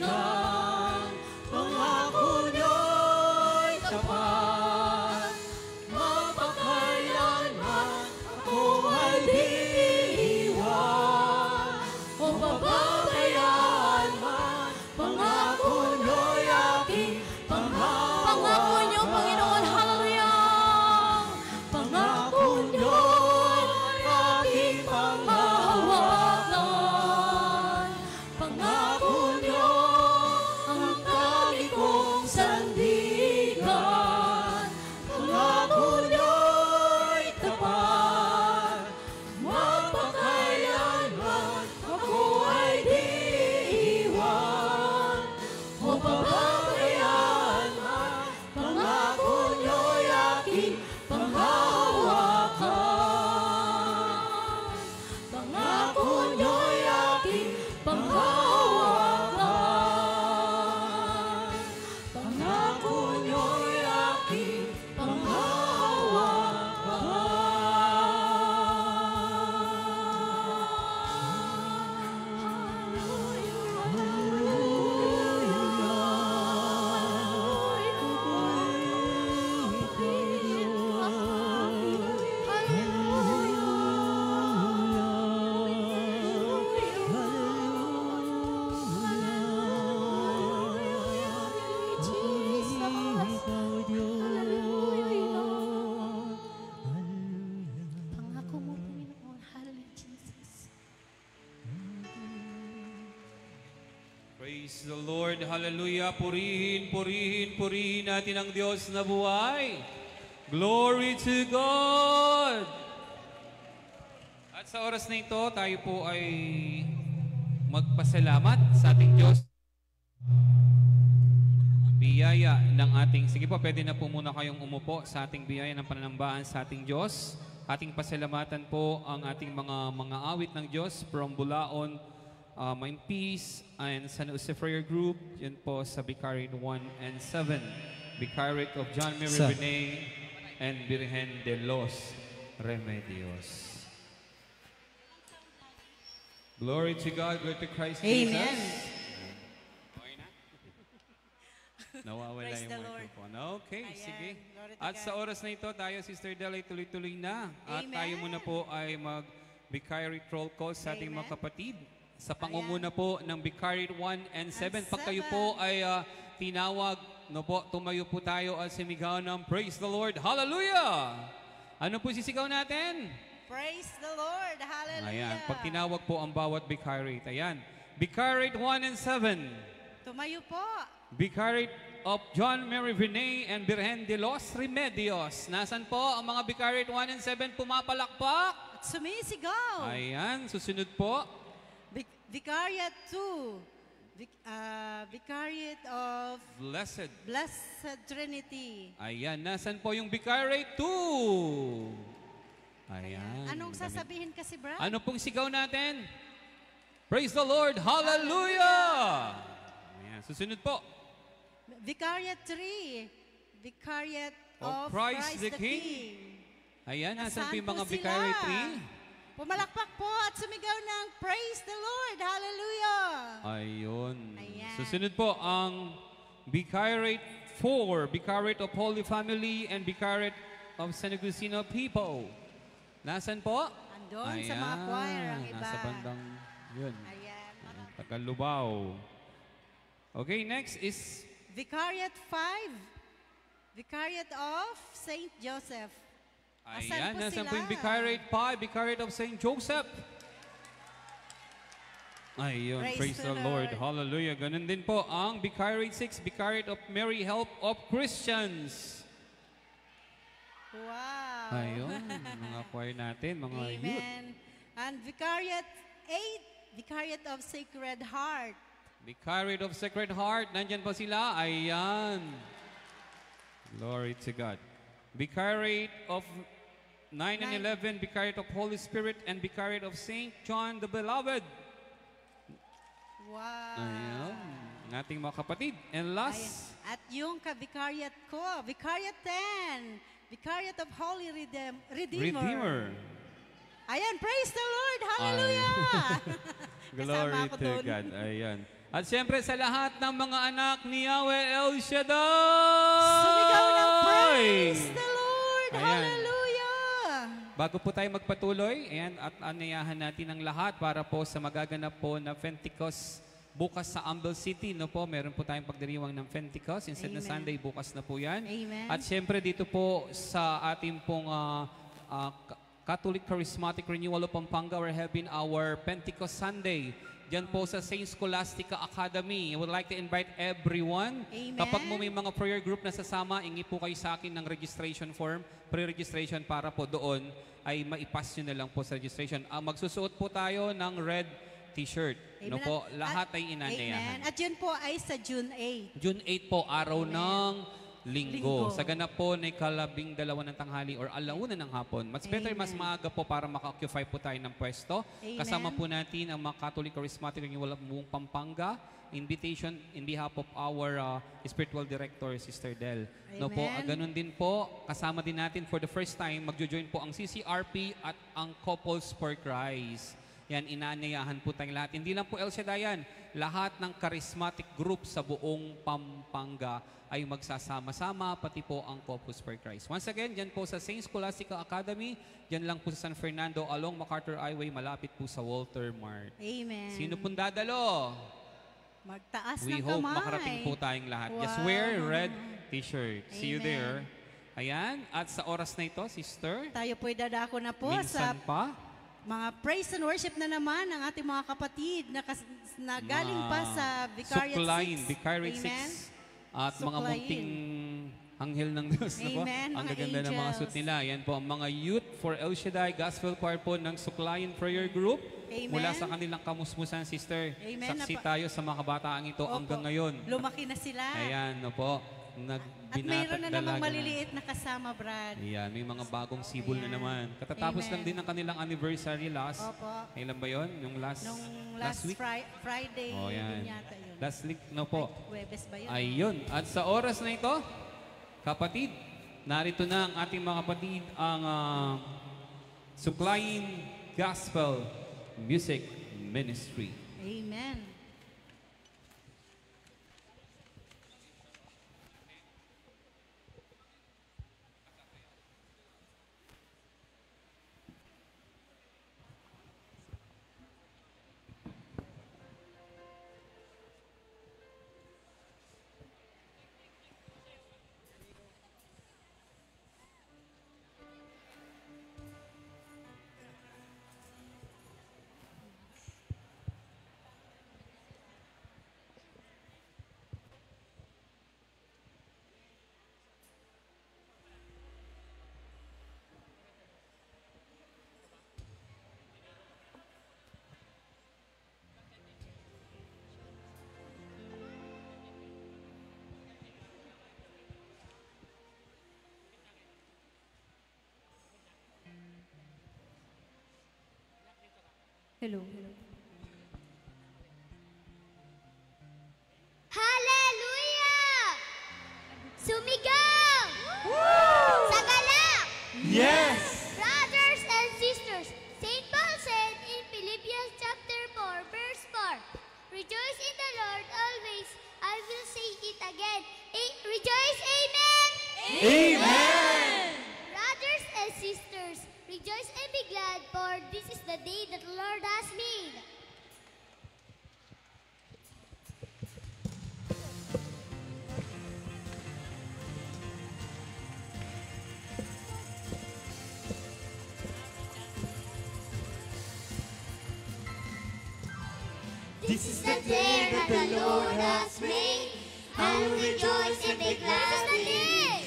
Pangako niyo'y tapat, magpakailanman ako ay di iwan o pababayaan man. Pangako niyo'y aking Pangako niyo, Panginoon, hallelujah. Pangako niyo'y aking panghahawakan. Pangako niyo ang tangi kong sandigan. Pangako niyo'y tapat, magpakailanman ako ay di iwan o pababayaan man. Pangako niyo'y aking panghahawakan. Pangako niyo'y aking panghahawakan. Pangako niyo'y aking Pangako mo, Panginoon, hallelujah, Jesus. Praise the Lord. Hallelujah. Purihin, purihin, purihin natin ang Diyos na buhay. Glory to God! At sa oras na ito, tayo po ay magpasalamat sa ating Diyos. biyaya ng ating, sige po, pwede na po muna kayong umupo sa ating biyaya ng pananambahan sa ating Diyos. Ating pasalamatan po ang ating mga awit ng Diyos from Bulaon, My Peace, and San Jose Prayer Group. Yan po sa Vicariate 1 and 7. Vicariate of John Mary Renee and Virgen de los Remedios. Glory to God, glory to Christ Amen. Jesus. Okay na? Nawawala Praise yung the Lord. microphone. Okay, Ayan. sige. Glory to At God. sa oras na ito, tayo, Sister Del, ay tuloy-tuloy na. At Amen. tayo muna po ay mag-Vicariate roll call sa ating mga Amen. kapatid. Sa pangunguna po ng Vicariate 1 and 7. Pag kayo 7. po ay tinawag, no po, tumayo po tayo at sumigaw ng Praise the Lord. Hallelujah! Ano po sisigaw natin? Praise the Lord. Hallelujah. Ayan, pag tinawag po ang bawat Vicariate. Ayan, Vicariate 1 and 7. Tumayo po. Vicariate of John Mary Renee and Virgen de los Remedios. Nasaan po ang mga Vicariate 1 and 7 pumapalakpak? At sumisigaw. Ayan, susunod po. Vicariate 2. Vicariate of Blessed. Blessed Trinity. Ayan, nasaan po yung Vicariate 2? Ayan. Anong sasabihin kasi, Brad? Ano pong sigaw natin? Praise the Lord! Hallelujah! Ayan, susunod po. Vicariate 3. Vicariate Of of Christ the King. Ayan, nasaan po yung mga Vicariate 3? Pumalakpak po at sumigaw ng Praise the Lord. Hallelujah. Ayun. Ayan. Susunod po ang Vicariate 4, Vicariate of Holy Family and Vicariate of San Agustino People. Nasaan po? Andun sa mga choir ang iba. Nasa bandang yun. Ayan. Ayan, Tagalubao. Okay, next is Vicariate 5. Vicariate of Saint Joseph. ayan, po nasaan sila? po yung Vicariate 5, Vicariate of St. Joseph. Ayun, praise the Lord. Hallelujah. Ganun din po ang Vicariate 6, Vicariate of Mary Help of Christians. Wow. Ayun, mga choir natin, mga youth. Amen. And Vicariate 8. Vicariate of Sacred Heart. Vicariate of Sacred Heart, nandyan po sila. Ayan. Glory to God. Vicariate of 9 and 11, Vicariate of Holy Spirit, and Vicariate of St. John the Beloved. Wow. Ayan. Ang ating mga kapatid. And last, At yung ka-vicariate ko, Vicariate 10. Vicariate of Holy Redeemer. Redeemer. Ayan, praise the Lord. Hallelujah. Glory Kasama ako to doon. God. Ayan. At siyempre sa lahat ng mga anak ni Yahweh El Shaddai. Sumigaw ng praise the Lord. Ayan. Hallelujah. Bago po tayo magpatuloy, ayan, at anayahan natin ang lahat para po sa magaganap po na Pentecost bukas sa Ambel City, no po, meron po tayong pagdiriwang ng Pentecost. Instead na Amen. Sunday, bukas na po yan. Amen. At siyempre dito po sa ating pong Catholic Charismatic Renewal of Pampanga, we're having our Pentecost Sunday. Diyan po sa Saint Scholastica Academy. I would like to invite everyone. Amen. Kapag mo may mga prayer group na sasama, ingi po kayo sa akin ng registration form, pre-registration para po doon ay maipas nyo na lang po sa registration. Magsusuot po tayo ng red t-shirt. No Amen. po, lahat At- ay inanayahan. Amen. At yun po ay sa June 8. June 8 po, araw ng linggo. Linggo. Sa ganap po na 12 ng tanghali or alauna ng hapon. Mas better, mas Amen. maaga po para maka-occupy po tayo ng pwesto. Amen. Kasama po natin ang mga Catholic Charismatic Renewal of buong Pampanga. Invitation in behalf of our spiritual director, Sister Del. No po, Amen. ganun din po, kasama din natin for the first time, magjo-join po ang CCRP at ang Couples for Christ. Yan, inaanyayahan po tayong lahat. Hindi lang po El Shaddai yan. Lahat ng charismatic group sa buong Pampanga ay magsasama-sama, pati po ang Couples for Christ. Once again, dyan po sa Saint Scholastica Academy, dyan lang po sa San Fernando, along MacArthur Highway, malapit po sa Walter Mart. Amen. Sino pong dadalo? Magtaas We ng hope kamay. makarating po tayong lahat. Just Wow. wear red t-shirt. See you Amen. there. Ayan. At sa oras na ito, sister, Tayo po'y dadako na po sa minsan pa, mga praise and worship na naman ng ating mga kapatid na galing pa sa Vicariate 6. Vicariate Amen. 6. At mga Suklayin. munting anghel ng Diyos. No po? Amen, Ang mga gaganda ng mga angels. suit nila. Yan po ang mga youth for El Shaddai Gospel Choir po ng Suklayan Prayer Group. Amen. Mula sa kanilang kamusmusan, Sister. Amen. Saksi tayo sa mga kabataang ito Opo. hanggang ngayon. Lumaki na sila. Ayan, no po. At mayroon na namang maliliit na kasama, Brad. Ayan, may mga bagong sibol na naman. Katatapos Amen. lang din ng kanilang anniversary last. Opo. Kailan ba yun? Yung last, Nung last week? Friday, Oh, yan. yun yata yun. Last week na po. Huwebes ba yun? Ayun. At sa oras na ito, kapatid, narito na ang ating mga kapatid, ang Suklayin Gospel Music Ministry. Amen. Hello. Hallelujah! Sumigaw! Sagalak! Yes! Brothers and sisters, St. Paul said in Philippians chapter 4, verse 4, rejoice in the Lord always. I will say it again. Rejoice, amen! Amen! Brothers and sisters, rejoice and be glad, for this is the day that the Lord has made. This is the day that the Lord has made. I will rejoice and be glad in it.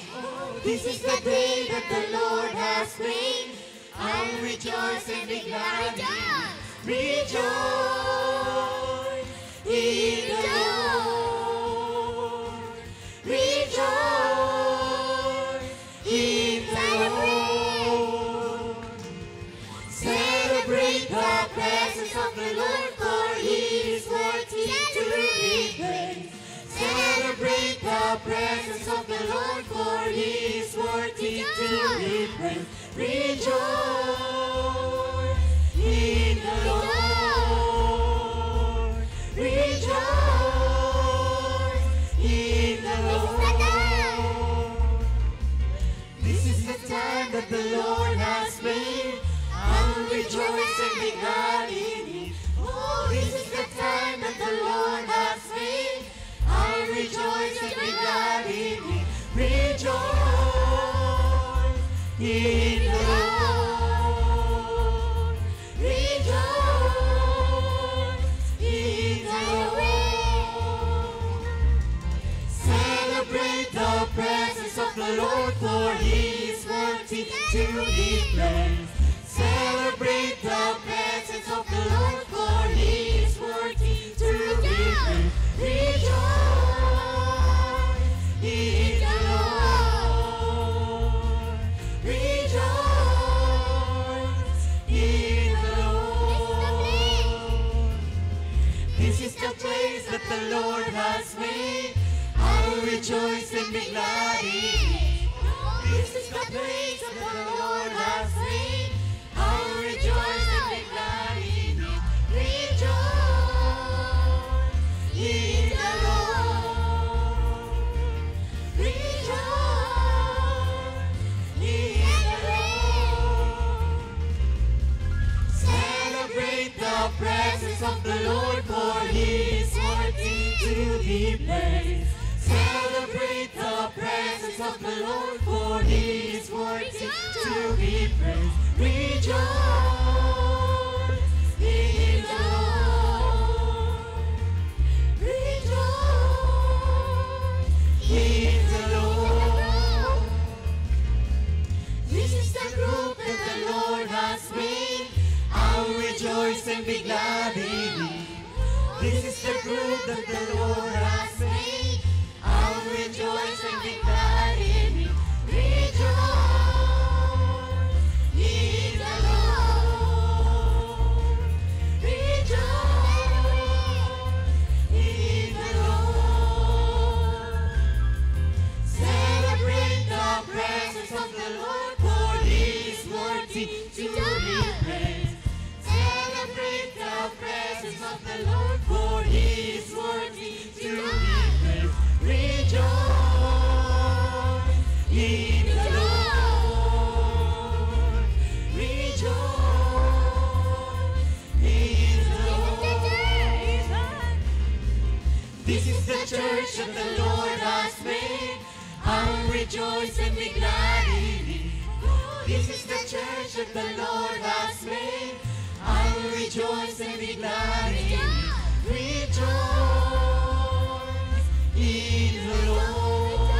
This is the day that the Lord has made. I will rejoice and be glad in it. Rejoice in the Lord. Rejoice in the Lord. Celebrate the presence of the Lord, for He is worthy to be praised. Celebrate the presence of the Lord, for He is worthy to be praised. Rejoice in the Lord. Rejoice in the Lord. This is the time that the Lord has made. I will rejoice and be glad in it. Oh, this is the time that the Lord has made. I will rejoice and be glad in it. Rejoice in the Lord. Rejoice in the Lord. Celebrate the presence of the Lord, for He is worthy to be praised. Celebrate the presence of the Lord, for He is worthy to be praised. Rejoice in the Lord. Rejoice in the Lord. This is the place that the Lord has made. I will rejoice and be glad in it. This is the place that the Lord has made. I will rejoice and be glad in it. Rejoice in the Lord. Rejoice in the Lord. Celebrate the presence of the Lord, for He is worthy to be praised. Celebrate the presence of the Lord, for He is worthy to be praised. Rejoice in the Lord. Rejoice in the Lord. This is the group that the Lord has made. I'll rejoice and be glad in it. Rejoice in the Lord. Rejoice in the Lord. Celebrate the presence of the Lord, for He is worthy to be praised. Celebrate the presence of the Lord, for He is worthy to be praised. Rejoice in the Lord. Rejoice in the Lord. This is the church that the Lord has made. I'll rejoice and be glad in it. This is the church that the Lord has made. I'll rejoice and be glad in it. Rejoice in the Lord.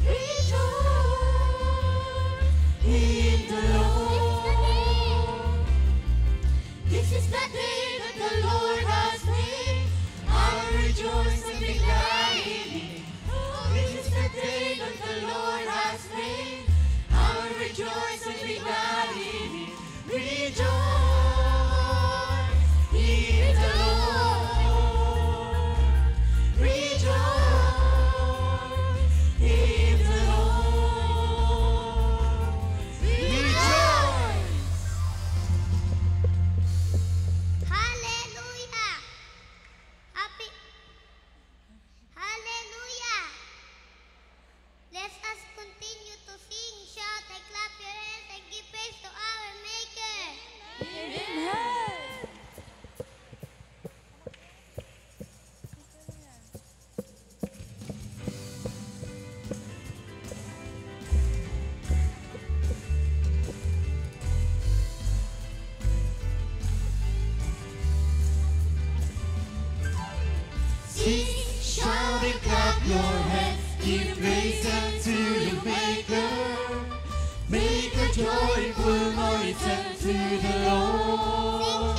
Rejoice in the Lord. This is the day that the Lord has made. I'll rejoice and be glad in it. This is the day that the Lord has made. I'll rejoice and be glad in it. Rejoice in the Lord. Rejoice in the Lord. Rejoice. Hallelujah. Happy. Hallelujah. Let us continue to sing, shout, and clap your hands and give praise to our Maker. Sing, shout, and clap your hands. Give praise unto your Maker. Make a joyful noise unto the Lord.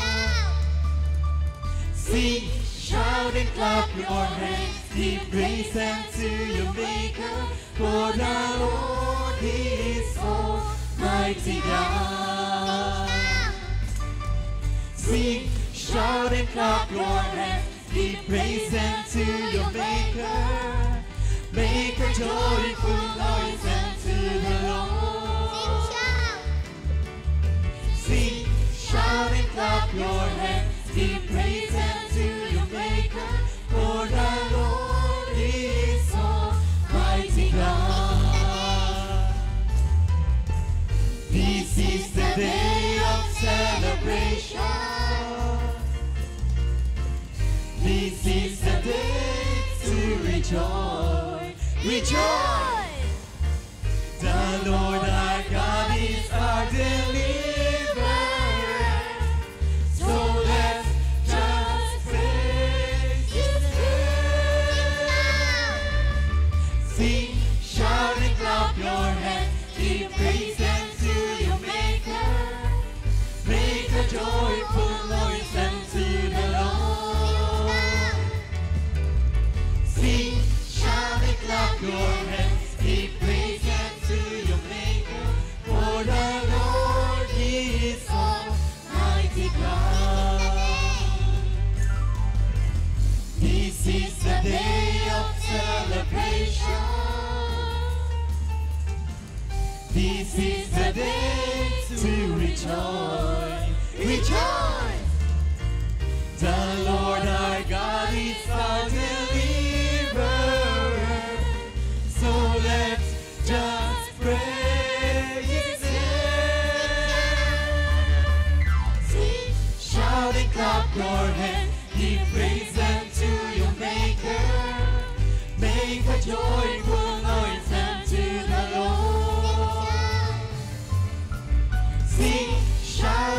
Sing, shout, and clap your hands. Give praise unto your Maker. For the Lord is Almighty God. Sing, shout, and clap your hands. Give praise unto your Maker. Make a joyful noise unto the Lord. Sing, shout, and clap your hands. Give praise unto your Maker. For the Lord is Almighty God. This is the day of celebration. This is the day to rejoice. Rejoice! The Lord our God is our deliverer. So let's just praise His name. Sing, shout, and clap your hands. Give praise unto your Maker. Make a joyful noise unto the Lord. Sing, shout, and clap your hands. Give praise unto your Maker. For the Lord is Almighty God. This is the day of celebration. This is the day to rejoice. Rejoice! The Lord our God is our deliverer. So let's just praise His name. Sing, shout, and clap your hands. Give praise unto your Maker. Make a joyful noise unto the Lord. Sing, shout,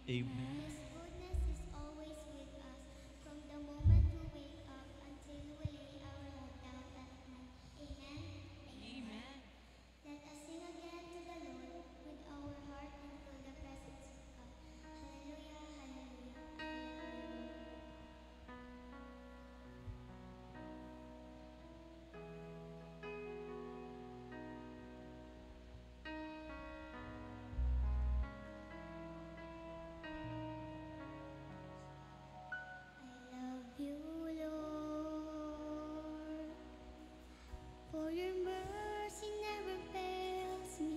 Amen. His goodness is always with us, from the moment we wake up until we lay our head down at night. Amen. Amen. Let us sing again to the Lord with our heart and feel the presence of God. Hallelujah, hallelujah. I love you, Lord, for your mercy never fails me.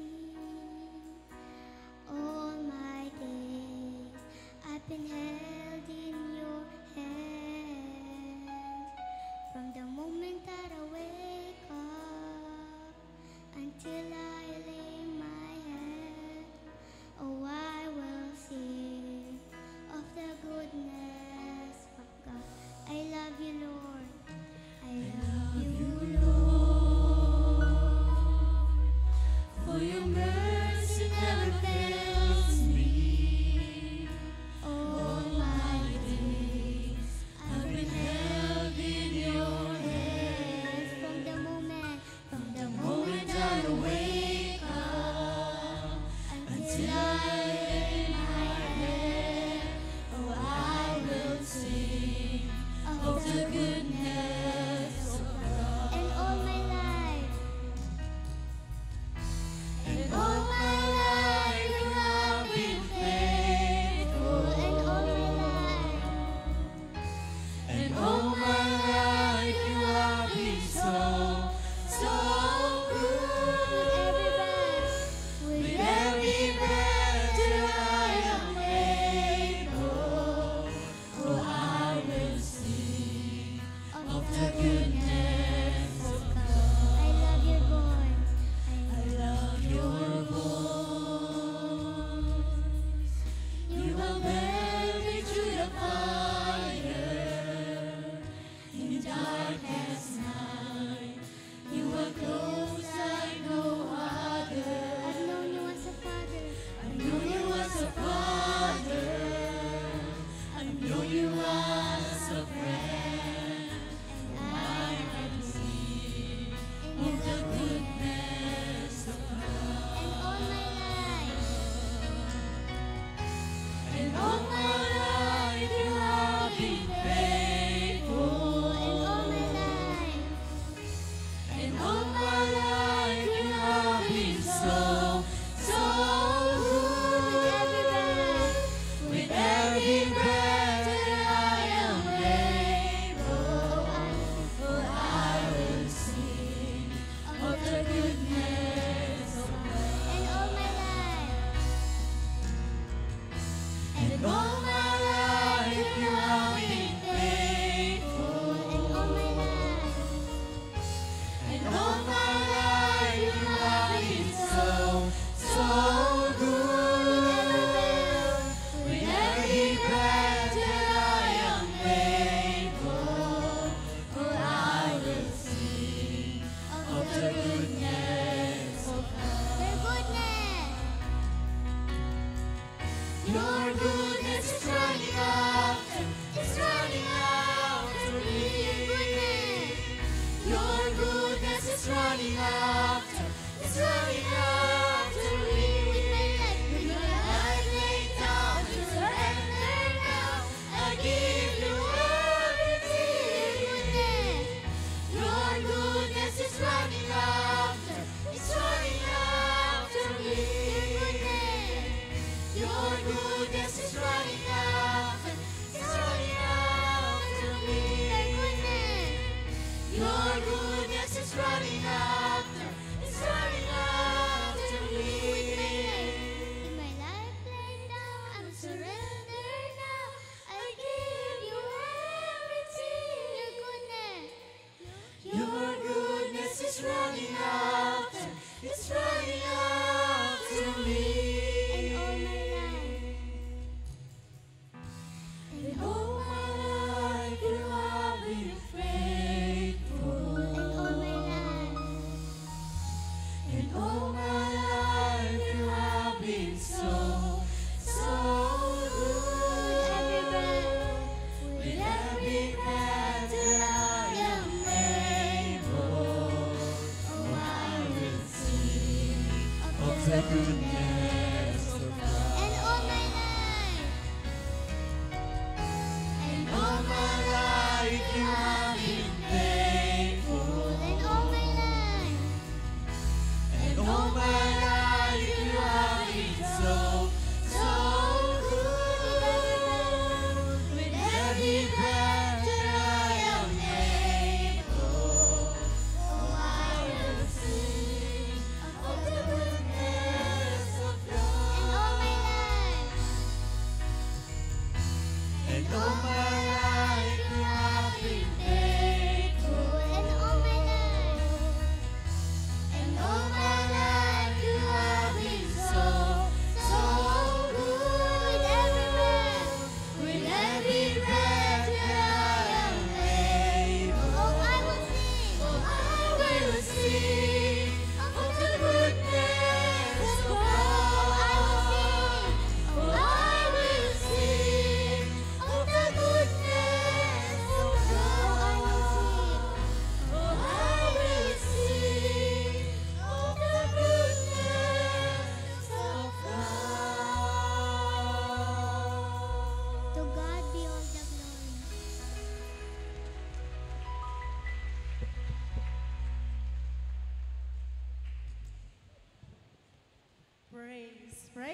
All my days I've been held in your hands. From the moment that I wake up until I lay my head, oh, I will sing of the goodness of God. I love you, Lord. I love you, Lord, for your mercy never fails me. All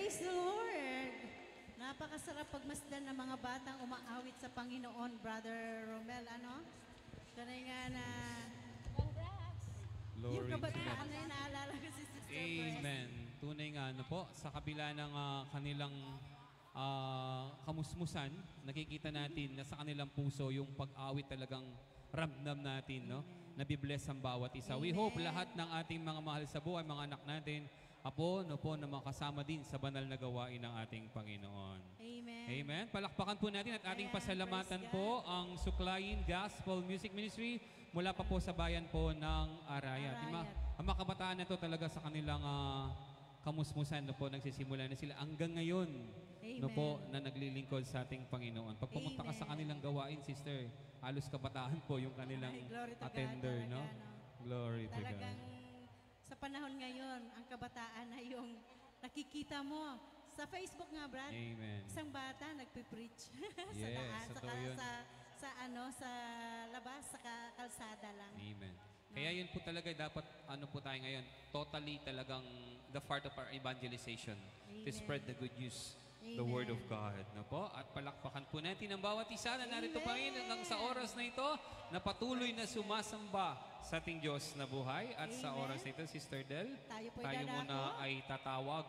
Praise the Lord! Napakasarap pagmasdan ng mga batang umaawit sa Panginoon, Brother Romel, ano? Kanay nga na, yung Glory to kabataan God. na yun, naalala ko si Sister Praise. Amen. Tunay nga, ano po, sa kabila ng kanilang kamusmusan, nakikita natin na sa kanilang puso yung pag-awit talagang ramdam natin, no? Nabibless ang bawat isa. We hope lahat ng ating mga mahal sa buhay, mga anak natin, apo, no po, na makasama din sa banal na gawain ng ating Panginoon. Amen. Amen. Palakpakan po natin at ating Ayan, pasalamatan praise po ang Suklayin Gospel Music Ministry mula pa po sa bayan po ng Arayat. Arayat. Ang mga kabataan na to talaga sa kanilang kamusmusan no po, nagsisimula na sila hanggang ngayon no Amen. po, na naglilingkod sa ating Panginoon. Pag pumunta ka sa Amen. kanilang gawain, sister, halos kabataan po yung kanilang Ay, glory to God attender, talaga, no? no? Glory to God. Talagang sa panahon ngayon, ang kabataan na yung nakikita mo. Sa Facebook nga, Brad, Amen. isang bata nagpipreach sa Yes, daan, totoo yun. sa labas, sa kalsada lang. Amen. Kaya yun po talaga dapat ano po tayo ngayon, totally talagang the part of our evangelization to spread the good news, the Amen. Word of God. No po? At palakpakan po natin ang bawat isa na narito pa rin hanggang sa oras na ito na patuloy na sumasamba sa ating Diyos na buhay. At sa Amen. oras na ito, Sister Del, Tayo po'y tayo dadako muna ay tatawag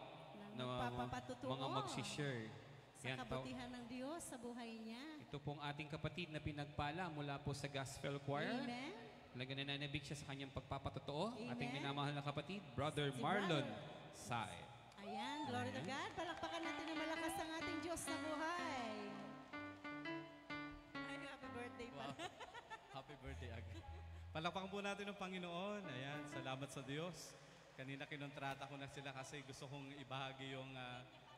ng na magpapatutuo mga magsishare. sa Yan, kabutihan ng Diyos sa buhay niya. ito pong ating kapatid na pinagpala mula po sa Gospel Choir. Amen. Talaga nananabik siya sa kanyang pagpapatotoo. Amen. Ating minamahal na kapatid, Brother Si Marlon Brother. Sae. Ayan, glory to God. Palakpakan natin ng malakas ang ating Diyos na buhay. Ay, happy birthday pa. Happy birthday agad. Palakpakan po natin ng Panginoon. Ayan, salamat sa Diyos. Kanina kinontrata ko na sila kasi gusto kong ibahagi yung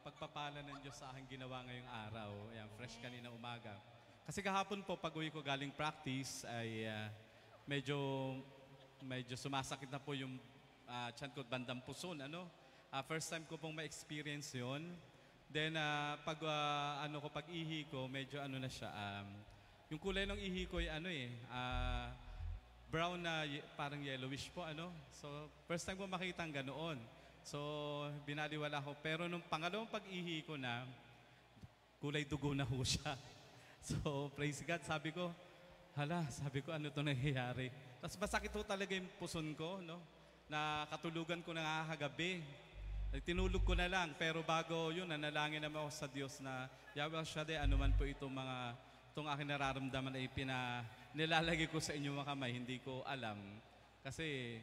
pagpapala ng Diyos sa aking ginawa ngayong araw. Ayan, fresh kanina umaga. Kasi kahapon po, pag uwi ko galing practice, ay medyo sumasakit na po yung tiyan ko, bandang puson. First time ko pong ma-experience yun. Then, pag ihi ko, medyo na siya. Yung kulay ng ihi ko ay brown na parang yellowish po. So, first time ko makita ang ganoon. So, binaliwala ko. Pero nung pangalawang pag-ihi ko na, kulay dugo na ho siya. So, praise God. Sabi ko, ano to nangyayari? Tapos masakit ho talaga yung puson ko, no? Na katulugan ko na kagabi. Tinulog ko na lang, pero bago yun, nanalangin naman ako sa Diyos na Yahweh Shaddai, anuman po itong aking nararamdaman ay nilalagay ko sa inyong mga kamay, hindi ko alam. Kasi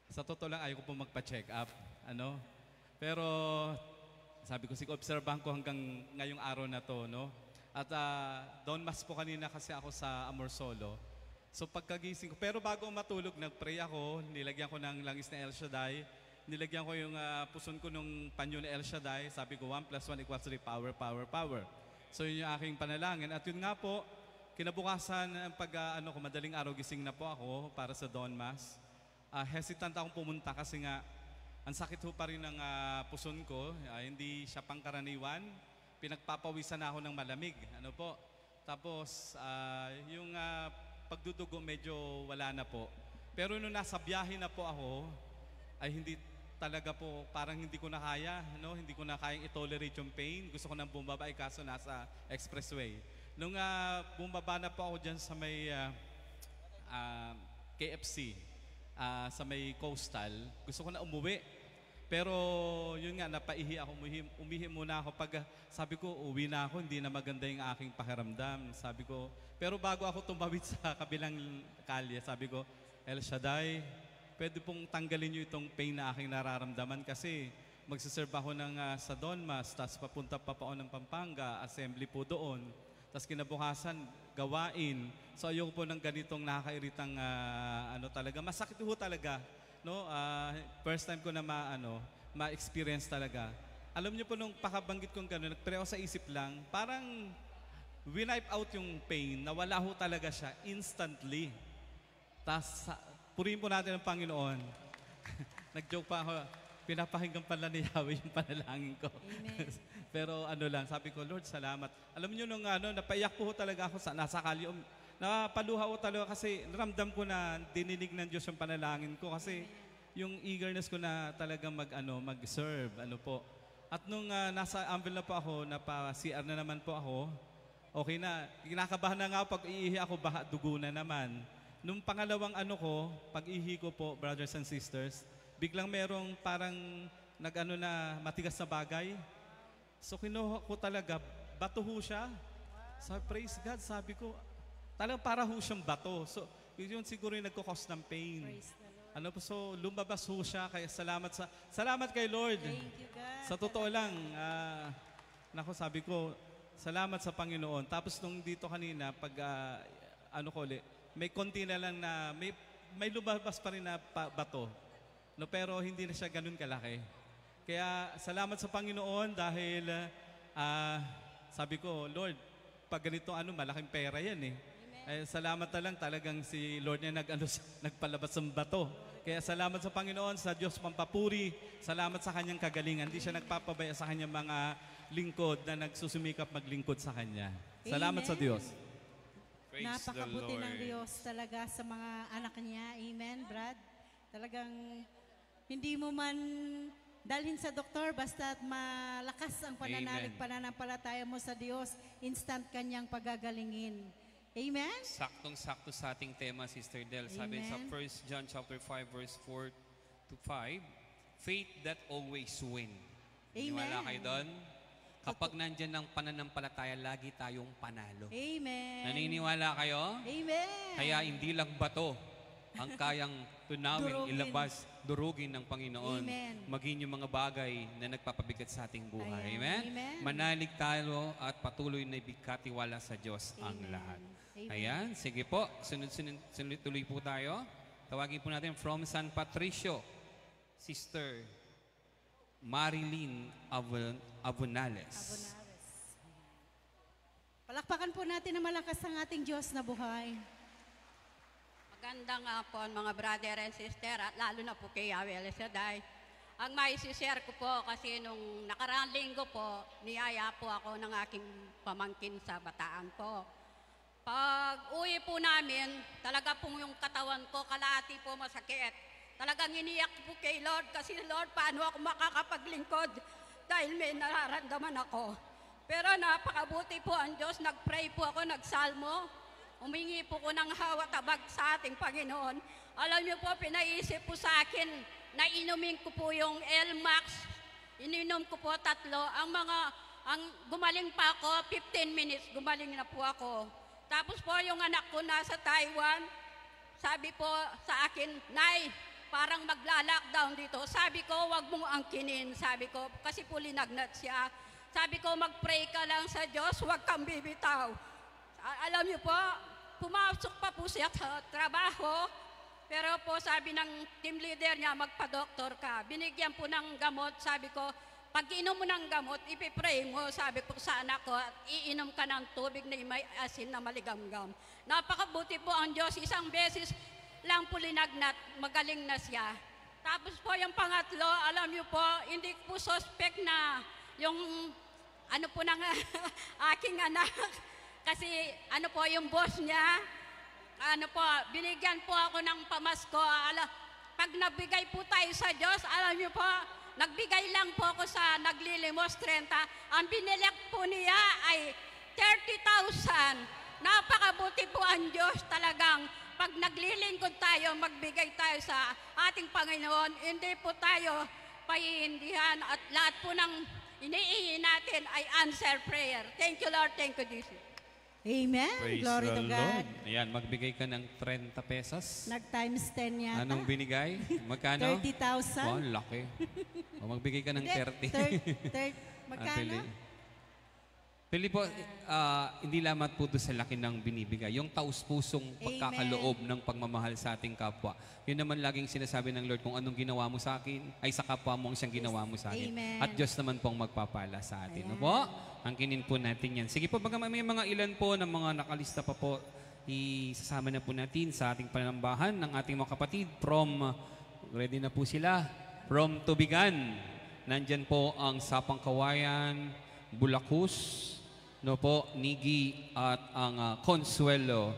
sa totoo lang, ayaw ko po magpa-check up. Pero sabi ko, obserbahan ko hanggang ngayong araw na to, no? At doon mas po kanina kasi ako sa Amorsolo. So pagkagising ko, pero bago matulog, nagpray ako, nilagyan ko ng langis na El Shaddai, nilagyan ko yung puson ko nung panyo na El Shaddai, sabi ko 1 + 1 = 3, power, power, power. So yun yung aking panalangin. At yun nga po, kinabukasan, madaling araw gising na po ako para sa Dawn Mass. Hesitant akong pumunta kasi nga, ang sakit ho pa rin ng puson ko, hindi siya pangkaraniwan. Pinagpapawisan na ako ng malamig. Tapos, yung pagdudugo medyo wala na po. Pero nung nasa biyahe na po ako, ay hindi talaga po, parang hindi ko na kaya. Hindi ko na kayang i-tolerate yung pain. Gusto ko nang bumaba, kaso nasa expressway. Nung bumaba na po ako dyan sa may KFC, sa may Coastal, gusto ko na umuwi. Pero yun nga, napaihi ako, umihi muna ako. Pag sabi ko, uwi na ako, hindi na maganda yung aking pakiramdam. Sabi ko, pero bago ako tumawid sa kabilang kalye, sabi ko, El Shaddai, pwede pong tanggalin niyo itong pain na aking nararamdaman kasi magsiserve ako sa Dawn Mass, tapos papunta pa ako ng Pampanga, assembly po doon. Tapos kinabukasan, gawain. So ayoko po ng ganitong nakakairitang talaga. Masakit po talaga. First time ko na ma-experience talaga. Alam niyo po nung pakabanggit kong gano'n, nagpre ako sa isip lang, parang winipe out yung pain, nawala ho talaga siya instantly. Tapos purihin po natin ang Panginoon. Nag-joke pa ako, pinapakinggan pala ni Yahweh yung panalangin ko. Amen. Pero sabi ko, Lord, salamat. Alam niyo nung napaiyak po ho talaga ako nasa kalye. Napaluha ko talaga kasi naramdam ko na dininig ng Diyos yung panalangin ko kasi yung eagerness ko na talaga mag-serve, At nung nasa Anvil na po ako, napa-CR na naman po ako, okay na. Kinakabahan na nga ako, pag iihi ako, dugo na naman. Nung pangalawang pag-ihi ko po, brothers and sisters, biglang merong parang matigas na bagay. So kinuha ko talaga, bato ho siya. So praise God, sabi ko, talagang para ho siyang bato. So yun siguro yung nagkukos ng pain. So lumabas ho siya, kaya salamat kay Lord. Thank you, God. Sa totoo lang, sabi ko, salamat sa Panginoon. Tapos nung dito kanina, pag may konti na lang na, may lumabas pa rin na bato. No, pero hindi na siya ganun kalaki. Kaya salamat sa Panginoon dahil sabi ko, Lord, pag ganito malaking pera yan eh. Salamat na lang talagang si Lord niya nagpalabas ng bato. Kaya salamat sa Panginoon, sa Diyos pampapuri. Salamat sa kanyang kagalingan. Hindi siya nagpapabaya sa kanyang mga lingkod na nagsusumikap maglingkod sa kanya. Salamat sa Diyos. Praise the Napakabuti ng Lord. Diyos talaga sa mga anak niya. Amen, Brad. Talagang hindi mo man dalhin sa doktor, basta malakas ang pananampalataya mo sa Diyos, instant kanyang pagagalingin. Amen? Saktong-sakto sa ating tema, Sister Del. Sabi sa Amen. 1 John chapter 5 verse 4 to 5, faith that always win. Niwala kayo doon? Kapag nandyan ang pananampalataya, lagi tayong panalo. Amen. Naniniwala kayo? Amen. Kaya hindi lang bato ang kayang tunawin, Durugin. ilabas, durugin ng Panginoon. Amen. Maging yung mga bagay na nagpapabigat sa ating buhay. Ayan. Amen? Amen. Manalig tayo at patuloy na ibigkatiwala sa Diyos ang Amen. lahat. Amen. Ayan, sige po. Sunod tuloy po tayo. Tawagin po natin from San Patricio, Sister Marilyn Avonales. Palakpakan po natin na malakas ang ating Diyos na buhay. Magandang hapon mga brother and sister at lalo na po kay Yahweh El Shaddai. Ang may share ko po kasi nung nakaraang linggo po, niyaya po ako ng aking pamangkin sa Bataan po. Pag uwi po namin, talaga pong yung katawan ko, kalahati po masakit. Talagang iniyak po kay Lord kasi Lord, paano ako makakapaglingkod dahil may nararamdaman ako. Pero napakabuti po ang Diyos, nagpray po ako, nagsalmo. Humingi po ko ng hawatabag sa ating Panginoon. Alam niyo po, pinaisip po sa akin na inumin ko po yung L-Max. Ininom ko po 3. Gumaling pa ako, 15 minutes, gumaling na po ako. Tapos po yung anak ko nasa Taiwan, sabi po sa akin, Nay, parang magla-lockdown dito. Sabi ko, wag mong angkinin. Sabi ko, kasi po linagnat siya. Sabi ko, mag-pray ka lang sa Diyos, wag kang bibitaw. Alam niyo po, pumasok pa po siya sa trabaho, pero po sabi ng team leader niya, magpa-doktor ka. Binigyan po ng gamot, sabi ko, pag inom mo ng gamot, ipipray mo, sabi ko sa anak ko, at iinom ka ng tubig na may asin na maligamgam. Napakabuti po ang Diyos, isang beses lang po linagnat, magaling na siya. Tapos po yung pangatlo, alam niyo po, hindi po suspect na yung po ng aking anak. Kasi po yung boss niya, binigyan po ako ng pamasko. Pag nagbigay po tayo sa Diyos, alam niyo po, nagbigay lang po ako sa naglilimos 30. Ang binilag po niya ay 30,000. Napakabuti po ang Diyos talagang. Pag naglilingkod tayo, magbigay tayo sa ating Panginoon, hindi po tayo paiindihan at lahat po ng iniihi natin ay answer prayer. Thank you, Lord. Thank you, Jesus. Amen. Praise Glory the to God. Lord. Ayan, magbigay ka ng 30 pesos. Nag-times 10 yata. Anong binigay? Magkano? 30,000. Oh, laki. O, magbigay ka ng 30. Magkano? Pili po, hindi lamang po doon sa laki ng binibigay. Yung taus-pusong pagkakaloob ng pagmamahal sa ating kapwa. Yun naman laging sinasabi ng Lord, kung anong ginawa mo sa akin, ay sa kapwa mo ang siyang ginawa mo sa akin. Amen. At Diyos naman pong magpapala sa atin. No po? Angkinin po natin yan. Sige po, baga may mga ilan po ng mga nakalista pa po, isasama na po natin sa ating panambahan ng ating mga kapatid ready na po sila, from Tubigan. Nandyan po ang Sapang Kawayan, Bulakus, no po, Nigi at ang Consuelo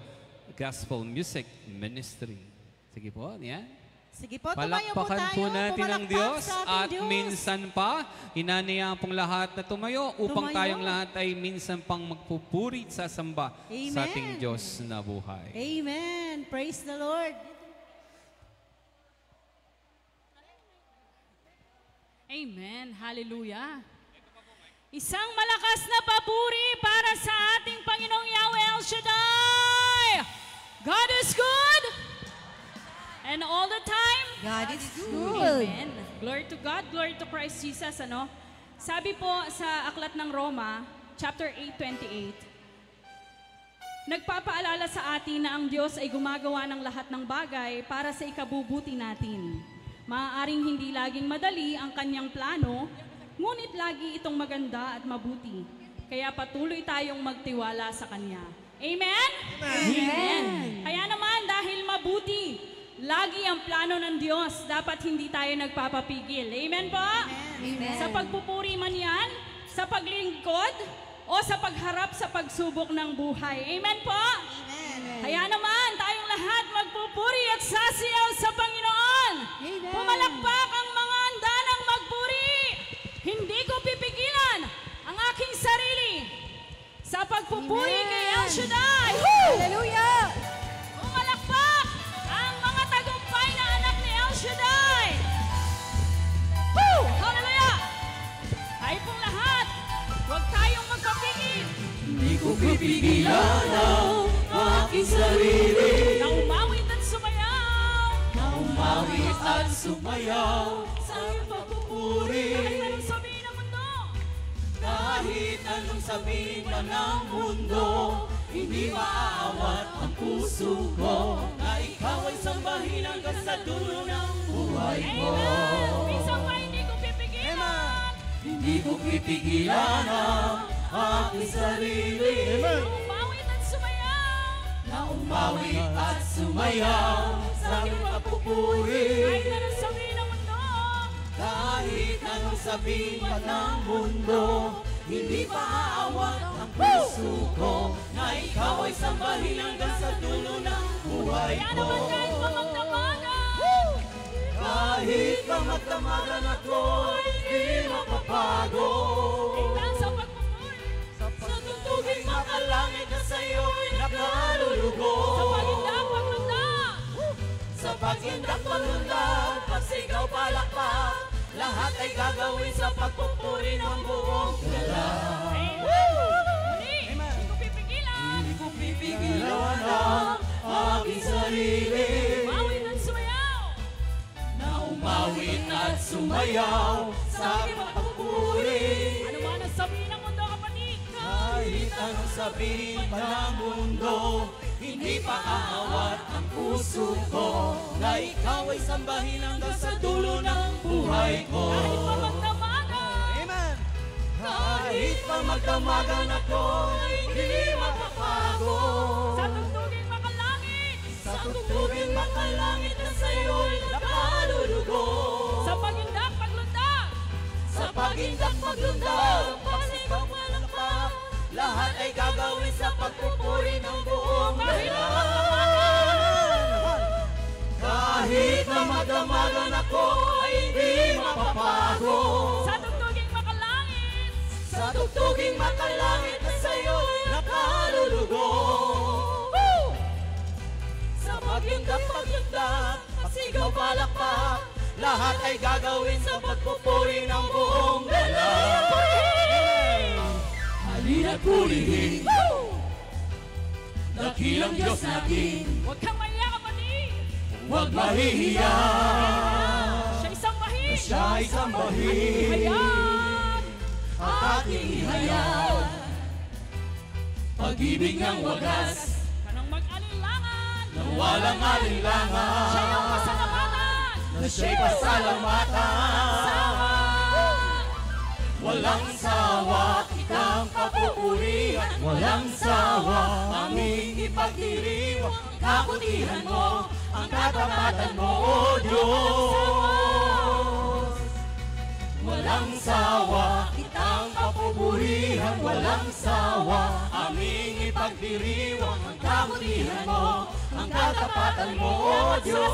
Gospel Music Ministry. Sige po, yan. Sige po, tumayo po Palakpakan tayo. po natin ang Pumalakpak Diyos sa ating at Diyos. minsan pa, hinanayaan pong lahat na tumayo upang Tumayo. tayong lahat ay minsan pang magpupuri at sasamba sa ating Amen. Diyos na buhay. Amen. Praise the Lord. Amen. Hallelujah. Isang malakas na papuri para sa ating Panginoong Yahweh El Shaddai. God is good. And all the time, God is good. Amen. Glory to God, glory to Christ Jesus. Ano? Sabi po sa Aklat ng Roma, chapter 8:28, nagpapaalala sa atin na ang Diyos ay gumagawa ng lahat ng bagay para sa ikabubuti natin. Maaaring hindi laging madali ang kanyang plano, ngunit lagi itong maganda at mabuti. Kaya patuloy tayong magtiwala sa Kanya. Amen? Amen. Kaya naman, dahil mabuti, lagi ang plano ng Diyos, dapat hindi tayo nagpapapigil. Amen po? Amen. Sa pagpupuri man yan, sa paglingkod, o sa pagharap sa pagsubok ng buhay. Amen po? Amen. Kaya naman, tayong lahat magpupuri at sasiyaw sa Panginoon. Amen. Pumalakpak ang mga handanang magpuri. Hindi ko pipigilan ang aking sarili sa pagpupuri kay El Shaddai. Hallelujah! Pumalakpak ang mga tagumpay na anak ni El Shaddai. Woo! Hallelujah! Tayo pong lahat, huwag tayong magpapigil. Hindi ko pipigilan ang aking sarili Na umawit at sumayaw na umawit at sumayaw sa iyong pagpupuri. Kahit anong sabihin ng mundo, kahit anong sabihin pa ng mundo, hindi maaawat ang puso ko na ikaw ay sambahin hanggang sa dulo ng buhay ko. Amen! Minsan pa hindi ko pipigilan. Hindi ko pipigilan ang aking sarili Na umawit at sumayaw na umawit at sumayaw sa iyong pagpupuri. kahit anong sabihin ng mundo. Kahit anong sabihin pa ng mundo, hindi pa aawat ang puso ko na ikaw ay sambahin hanggang sa dulo ng buhay Kaya ko. naman kahit mamagdamagan, Kahit pa magdamagan ako, di mapapago. tingnan sa pagpupuri, Sa tutuging makalangit na sa'yo'y nakalulugo. sa pagindak, paglunda. Sa pagindak paglundag, pagsigaw palakpak, lahat ay gagawin sa pagpupuri ng buong galang. Muli, hindi ko pipigilan. Hindi ko pipigilan ang aking sarili Umawit at sumayaw. na umawit at sumayaw sa aking pagpupuri. Ano man ang sabihin ng mundo, kapatid? Kahit anong sabihin pa ng mundo, hindi pa aawat ang puso ko na ikaw ay sambahin hanggang sa dulo ng buhay ko. Kahit mamagdamagan, Kahit pa magdamagan ako, hindi mapapago. sa tugtuging makalangit, Sa tutuging makalangit na sa'yo'y nakalulugo. sa pagindak, paglunda. Sa pagindak maglundag, pagsigaw malakpak, lahat ay gagawin sa pagpupuri ng buong galang. Kahit na madamagan ako, ay hindi mapapago. Sa tugtuging makalangit, Sa tugtuging makalangit na sa'yo'y nakalulugo. Sa pagindak paglundag, pasigaw palakpak, lahat ay gagawin sa pagpupuri ng buong galang. Halina't purihin, dakilang Diyos natin, huwag kang mahiya, kapatid. huwag mahihiya. Siya isang mahig. Siya ay sambahin, Hayat. at ating ihayag. Pag-ibig ng wagas, Kanang mag-alinlangan. na walang alinlangan, Siya yung kasalamatan. na siya'y pasalamatan. Walang sawa, kitang papupurihan. Walang sawa, aming ipagdiriwang. Kabutihan mo, ang katapatan mo, O Diyos. Walang sawa, kitang papupurihan. Walang sawa, aming ipagdiriwang. Ang kabutihan mo, ang katapatan mo, O Diyos.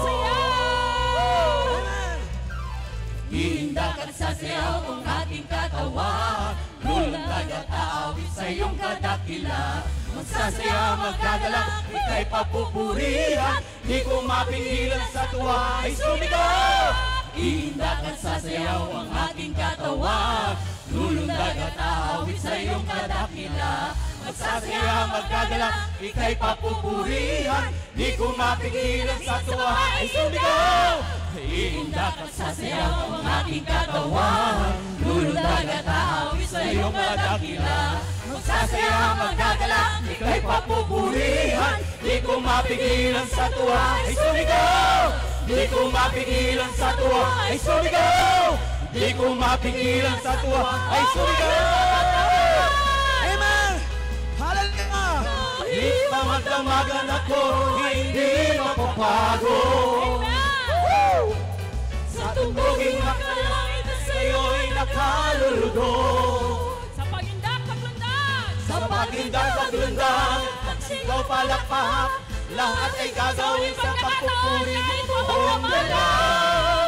Iindak at sasayaw ang ating katawan, lulundag at aawit sa iyong kadakila. Magsasaya, magdadala, ika'y papupurihan, di ko mapigilan sa tuwa ay sumigaw. Iindak at sasayaw ang ating katawan, lulundag at aawit sa iyong kadakila. Magsasaya, magdadala, ika'y papupurihan, di ko mapigilan sa tuwa ay sumigaw. Iindak at sasayaw ang ating katawan, lulundag at aawit sa iyong kadakila. Magsasaya, magdadala, ika'y papupurihan, di ko mapigilan sa tuwa ay sumigaw. Di ko mapigilan sa tuwa ay sumigaw. Di ko mapigilan sa tuwa ay sumigaw. Amen! Hallelujah! Kahit pamagdamagan ako, hindi mapapagod. Sa tugtuging makalangit na sa'yo'y nakalulugod. Sa pagindak paglundag, Sa pagindak paglundag, pagsigaw palakpak, lahat ay gagawin sa pagpupuri buong galang.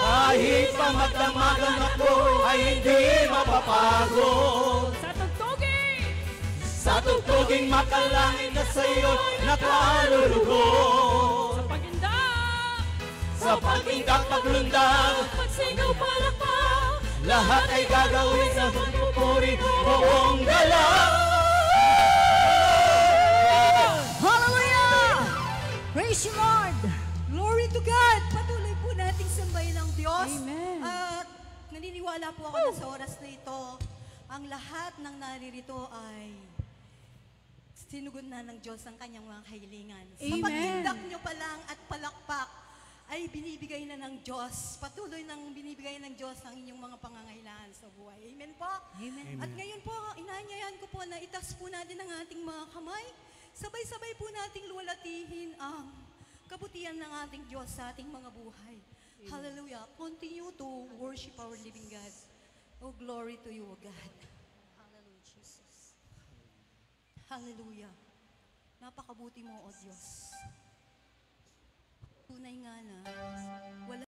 Kahit pamagdamagan ako ay hindi mapapagod. Sa tugtuging makalangit na sa'yo'y nakalulugod. Sa pagindak paglundag, pagsigaw palakpak, lahat ay gagawin sa pagpupuri buong galang. Hallelujah! Praise you, Lord! Glory to God! Patuloy po nating sambahin ang Diyos. Amen. At naniniwala po ako na sa oras na ito, ang lahat ng naririto ay sinugod na ng Diyos ang kanyang mga kahilingan. Sa Amen. pagtindak nyo pa lang at palakpak, ay binibigay na ng Diyos. Patuloy nang binibigay ng Diyos ang inyong mga pangangailangan sa buhay. Amen po? Amen. At ngayon po, inaanyayan ko po na itas po natin ang ating mga kamay. Sabay-sabay po nating luwalatihin ang kabutihan ng ating Diyos sa ating mga buhay. Hallelujah. Continue to worship our living God. Oh, glory to you, O God. Hallelujah, Jesus. Hallelujah. Napakabuti mo, O Diyos. Tunay nga na, wala